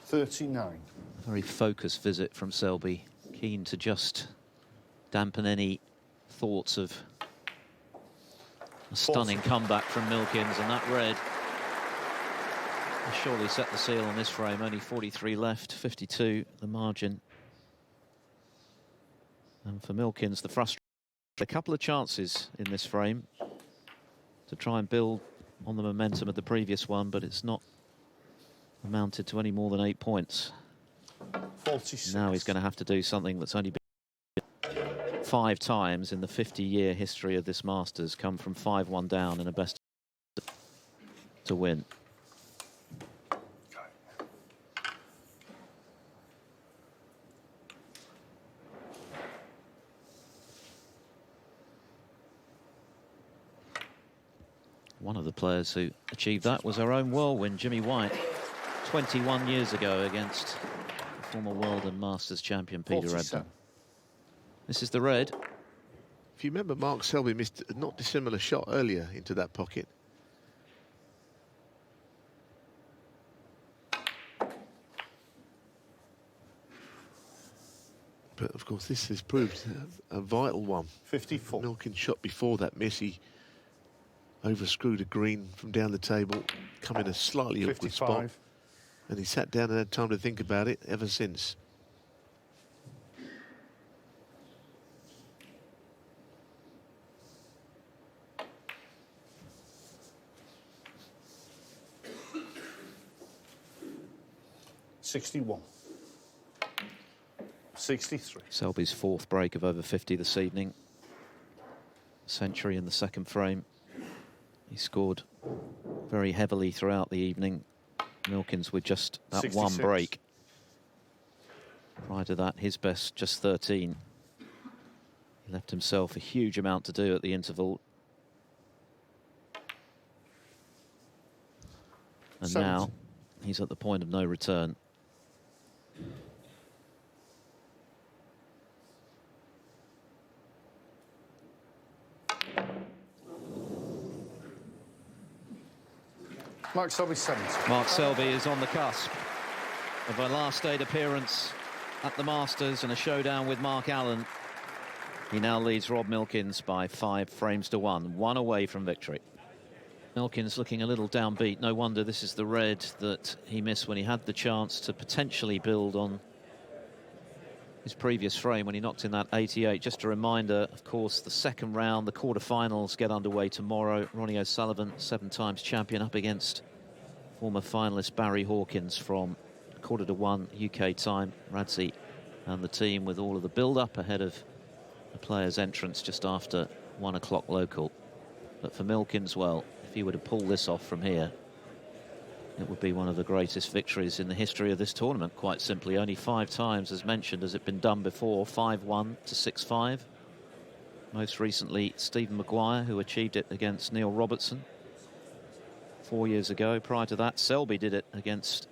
39. a very focused visit from Selby, keen to just dampen any thoughts of a stunning comeback from Milkins, and that red will surely set the seal on this frame. Only 43 left, 52 the margin. And for Milkins, the frustration, a couple of chances in this frame to try and build on the momentum of the previous one, but it's not amounted to any more than 8 points. 46. Now he's going to have to do something that's only been 5 times in the 50-year history of this Masters come from 5-1 down in a best to win. One of the players who achieved that was our own whirlwind, Jimmy White, 21 years ago against former world and Masters champion Peter 47. Ebdon. This is the red. If you remember, Mark Selby missed a not dissimilar shot earlier into that pocket. But of course, this has proved a vital one. 54. Milkins shot before that miss. He overscrewed a green from down the table, come in a slightly awkward spot. 55. And he sat down and had time to think about it ever since. $61. 63. Selby's 4th break of over 50 this evening. Century in the 2nd frame. He scored very heavily throughout the evening. Milkins with just that 66. one break. Prior to that, his best just 13. He left himself a huge amount to do at the interval. And 70. now he's at the point of no return. Mark Selby, 70. Mark Selby is on the cusp of a last state appearance at the Masters and a showdown with Mark Allen. He now leads Rob Milkins by 5 frames to 1, 1 away from victory. Milkins looking a little downbeat. No wonder this is the red that he missed when he had the chance to potentially build on his previous frame when he knocked in that 88. Just a reminder, of course, the 2nd round, the quarterfinals get underway tomorrow. Ronnie O'Sullivan, 7 times champion, up against former finalist Barry Hawkins from 1:45 UK time. Radzi and the team with all of the build-up ahead of the player's entrance just after 1 o'clock local. But for Milkins, well, if he were to pull this off from here, it would be one of the greatest victories in the history of this tournament, quite simply. Only 5 times, as mentioned, has it been done before. 5-1 to 6-5. Most recently, Stephen Maguire, who achieved it against Neil Robertson 4 years ago. Prior to that, Selby did it against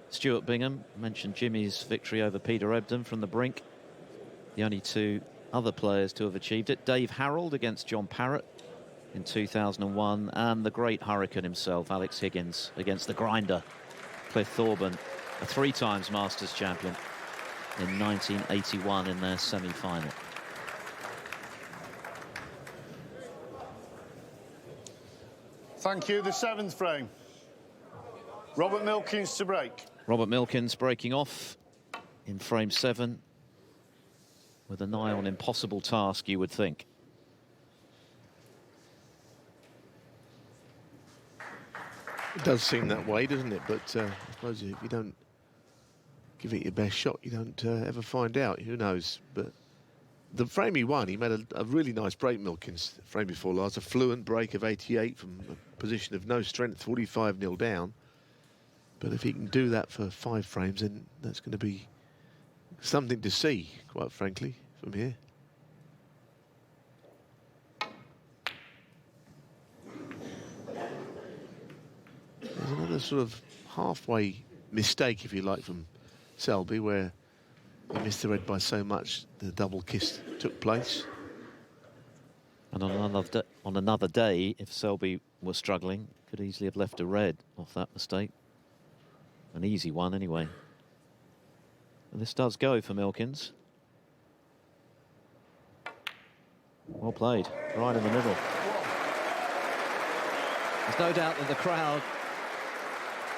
Stuart Bingham. I mentioned Jimmy's victory over Peter Ebdon from the brink. The only 2 other players to have achieved it. Dave Harold against John Parrott in 2001, and the great Hurricane himself, Alex Higgins, against the grinder, Cliff Thorburn, a 3 times Masters champion in 1981 in their semi-final. Thank you. The 7th frame. Robert Milkins to break. Robert Milkins breaking off in frame 7 with a nigh on impossible task, you would think. It does seem that way, doesn't it? But I suppose if you don't give it your best shot, you don't ever find out. Who knows? But the frame he won, he made a really nice break, Milkins. The frame before last, a fluent break of 88 from a position of no strength, 45-0 down. But if he can do that for 5 frames, then that's going to be something to see, quite frankly, from here. There's another sort of halfway mistake, if you like, from Selby, where he missed the red by so much the double kiss took place. And on another day, if Selby was struggling, could easily have left a red off that mistake. An easy one, anyway. And this does go for Milkins. Well played, right in the middle. There's no doubt that the crowd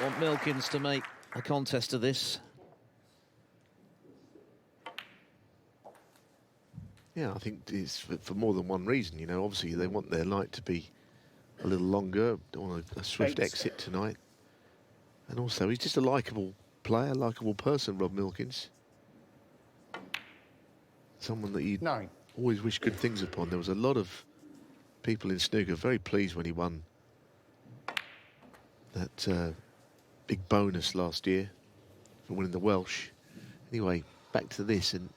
want Milkins to make a contest of this. Yeah, I think it's for more than one reason. You know, obviously they want their night to be a little longer, don't want a swift exit tonight. And also, he's just a likeable player, likeable person, Rob Milkins. Someone that you always wish good things upon. There was a lot of people in snooker very pleased when he won that big bonus last year for winning the Welsh. Anyway, back to this, and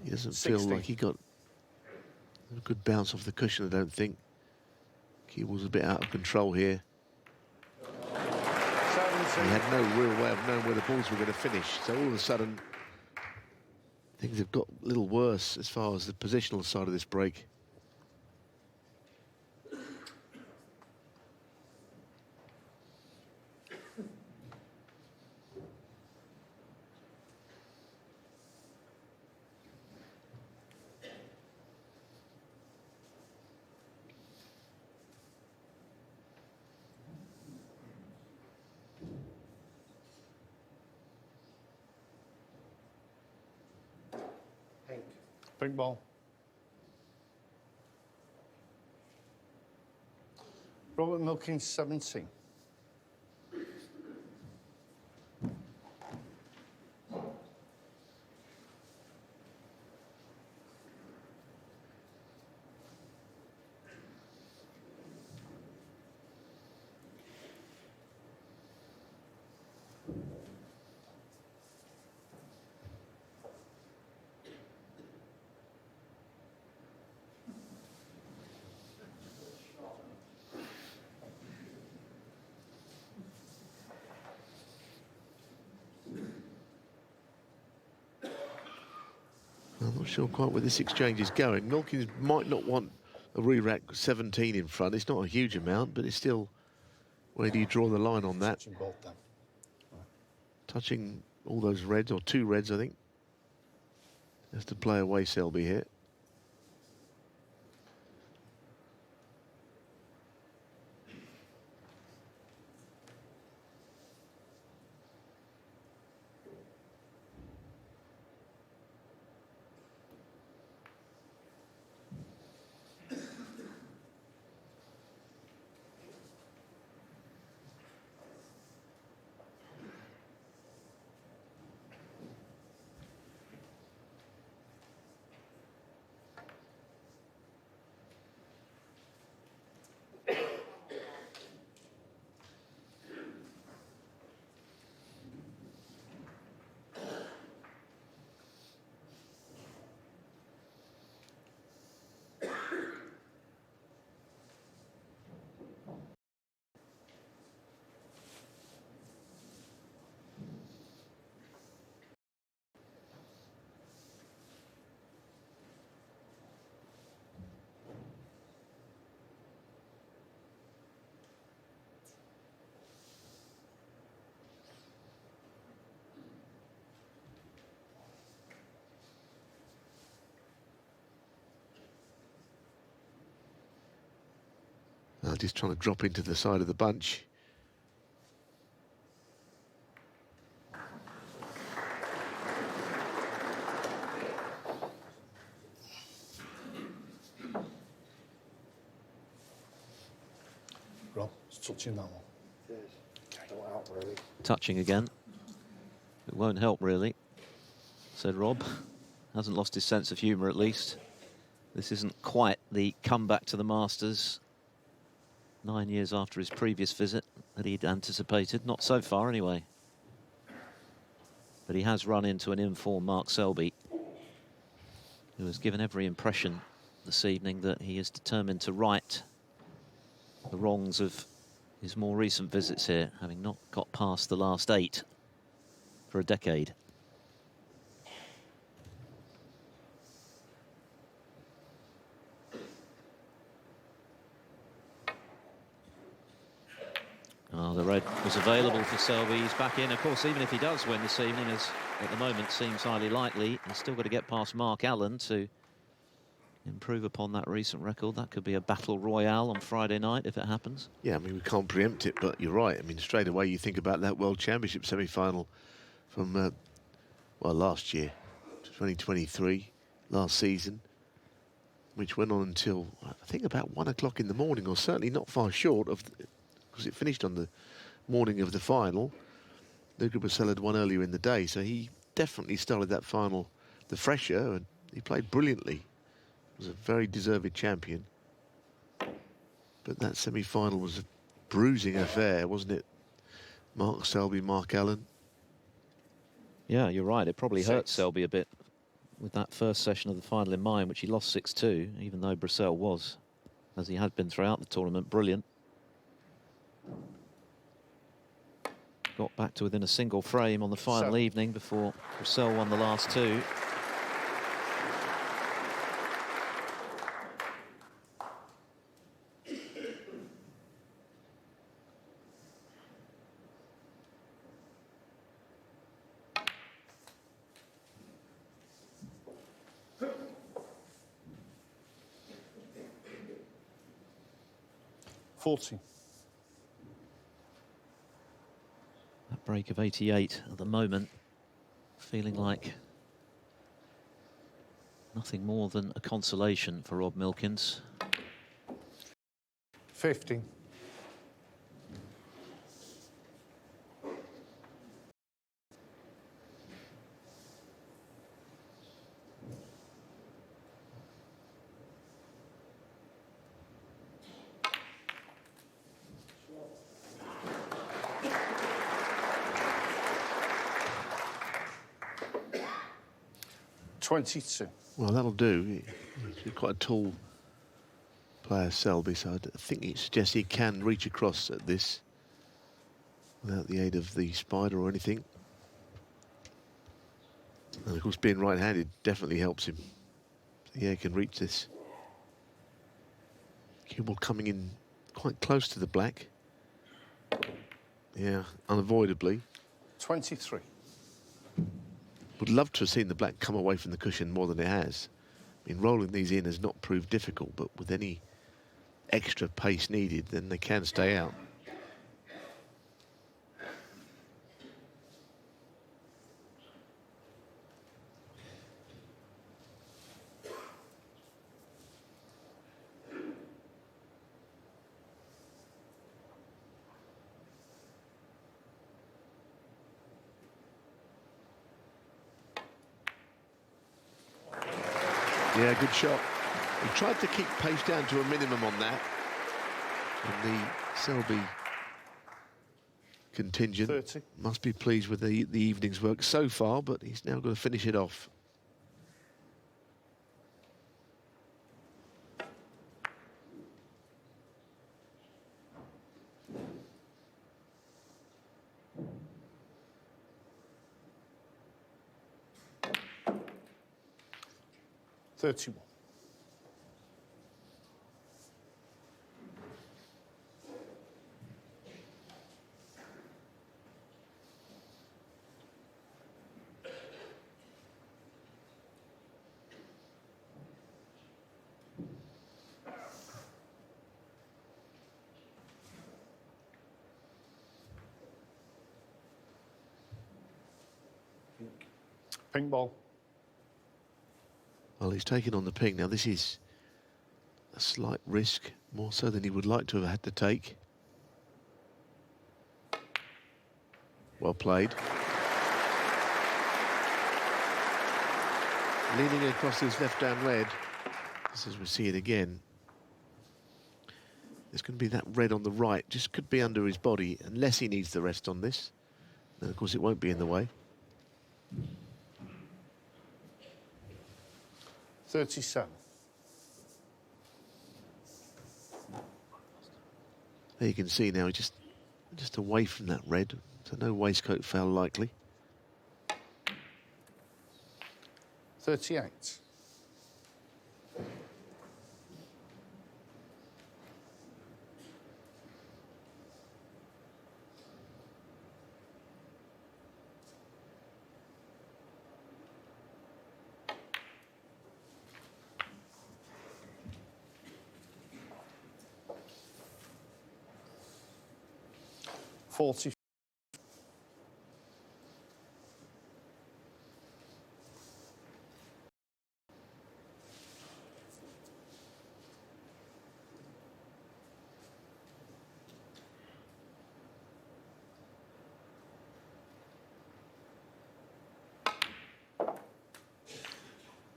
he doesn't feel 60. like he got a good bounce off the cushion, I don't think. He was a bit out of control here. 70. He had no real way of knowing where the balls were going to finish. So all of a sudden, things have got a little worse as far as the positional side of this break. Pink ball. Robert Milkins, 17. I'm not sure quite where this exchange is going. Milkins might not want a re-rack 17 in front. It's not a huge amount, but it's still, where do you draw the line on that? Touching both them. Touching all those reds, or 2 reds, I think. Has to play away Selby here. Just trying to drop into the side of the bunch. Rob, it's touching that one. Don't help, really. Touching again. It won't help, really, said Rob. Hasn't lost his sense of humour, at least. This isn't quite the comeback to the Masters 9 years after his previous visit that he'd anticipated. Not so far, anyway. But he has run into an informed Mark Selby, who has given every impression this evening that he is determined to right the wrongs of his more recent visits here, having not got past the last 8 for a decade. Oh, the red was available for Selby. He's back in. Of course, even if he does win this evening, as at the moment seems highly likely, he's still got to get past Mark Allen to improve upon that recent record. That could be a battle royale on Friday night if it happens. Yeah, I mean, we can't preempt it, but you're right. I mean, straight away you think about that World Championship semi-final from, well, last year, 2023, last season, which went on until, I think, about 1 o'clock in the morning, or certainly not far short of, because it finished on the morning of the final. Luca Brusel had won earlier in the day, so he definitely started that final the fresher, and He played brilliantly. Was a very deserved champion. But that semi-final was a bruising affair, wasn't it? Mark Selby, Mark Allen. Yeah, you're right. It probably hurt 6. Selby a bit with that first session of the final in mind, which he lost 6-2, even though Brissell was, as he had been throughout the tournament, brilliant. Got back to within a single frame on the final 7. evening before Brissell won the last 2. That break of 88 at the moment, feeling like nothing more than a consolation for Rob Milkins. 15. $22. Well, that'll do. He's quite a tall player, Selby, so I think it suggests he can reach across at this without the aid of the spider or anything. And of course, being right-handed definitely helps him. Yeah, he can reach this. Cue ball coming in quite close to the black. Yeah, unavoidably. 23. Would love to have seen the black come away from the cushion more than it has. I mean, rolling these in has not proved difficult, but with any extra pace needed, then they can stay out. Yeah, good shot. He tried to keep pace down to a minimum on that. And the Selby contingent 30. must be pleased with the evening's work so far, but he's now got to finish it off. $31. Pink ball. Well, he's taken on the ping. Now, this is a slight risk, more so than he would like to have had to take. Well played. Leaning across his left down red, just as we see it again. There's going to be that red on the right, just could be under his body, unless he needs the rest on this. And of course, it won't be in the way. 37. There you can see now, just away from that red, so no waistcoat foul likely. 38. $40.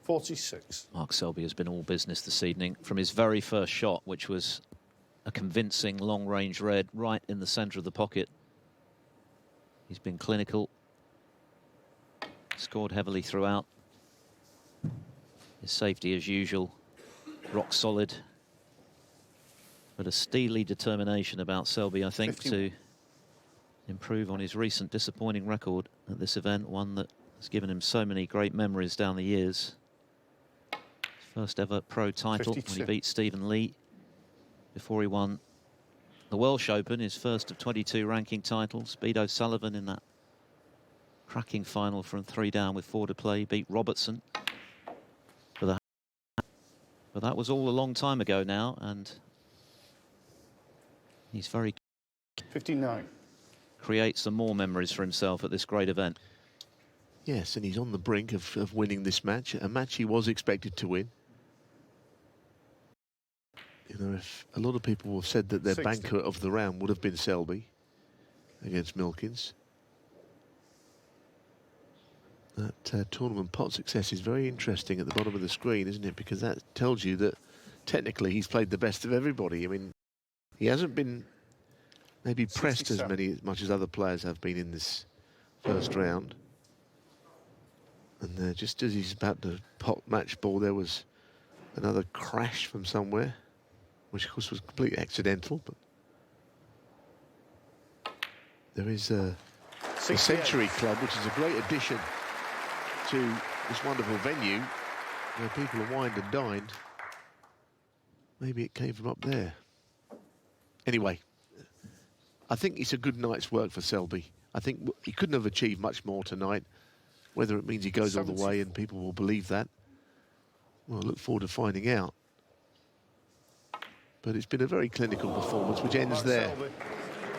46. Mark Selby has been all business this evening from his very first shot, which was a convincing long-range red right in the centre of the pocket. He's been clinical, scored heavily throughout. His safety, as usual, rock solid. But a steely determination about Selby, I think, 51. to improve on his recent disappointing record at this event, one that has given him so many great memories down the years. His first ever pro title 52. when he beat Stephen Lee before he won the Welsh Open, his first of 22 ranking titles. Beat O'Sullivan in that cracking final from 3 down with 4 to play. Beat Robertson. But that was all a long time ago now, and he's very 59. creates some more memories for himself at this great event. Yes, and he's on the brink of winning this match, a match he was expected to win. You know, if a lot of people have said that their 60. banker of the round would have been Selby against Milkins. That tournament pot success is very interesting at the bottom of the screen, isn't it? Because that tells you that technically he's played the best of everybody. I mean, he hasn't been maybe pressed as much as other players have been in this first round. And just as he's about to pot match ball, there was another crash from somewhere, which of course was completely accidental. But there is the Century Club, which is a great addition to this wonderful venue where people are wined and dined. Maybe it came from up there. Anyway, I think it's a good night's work for Selby. I think he couldn't have achieved much more tonight. Whether it means he goes all the way and people will believe that, well, I look forward to finding out. But it's been a very clinical performance, which ends there.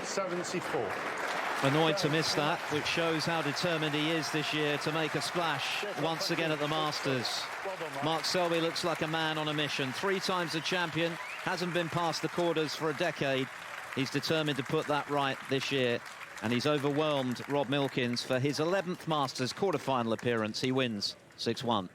74. Annoyed to miss that, which shows how determined he is this year to make a splash once again at the Masters. Mark Selby looks like a man on a mission. 3 times the champion, hasn't been past the quarters for a decade. He's determined to put that right this year, and he's overwhelmed Rob Milkins for his 11th Masters quarter-final appearance. He wins 6-1.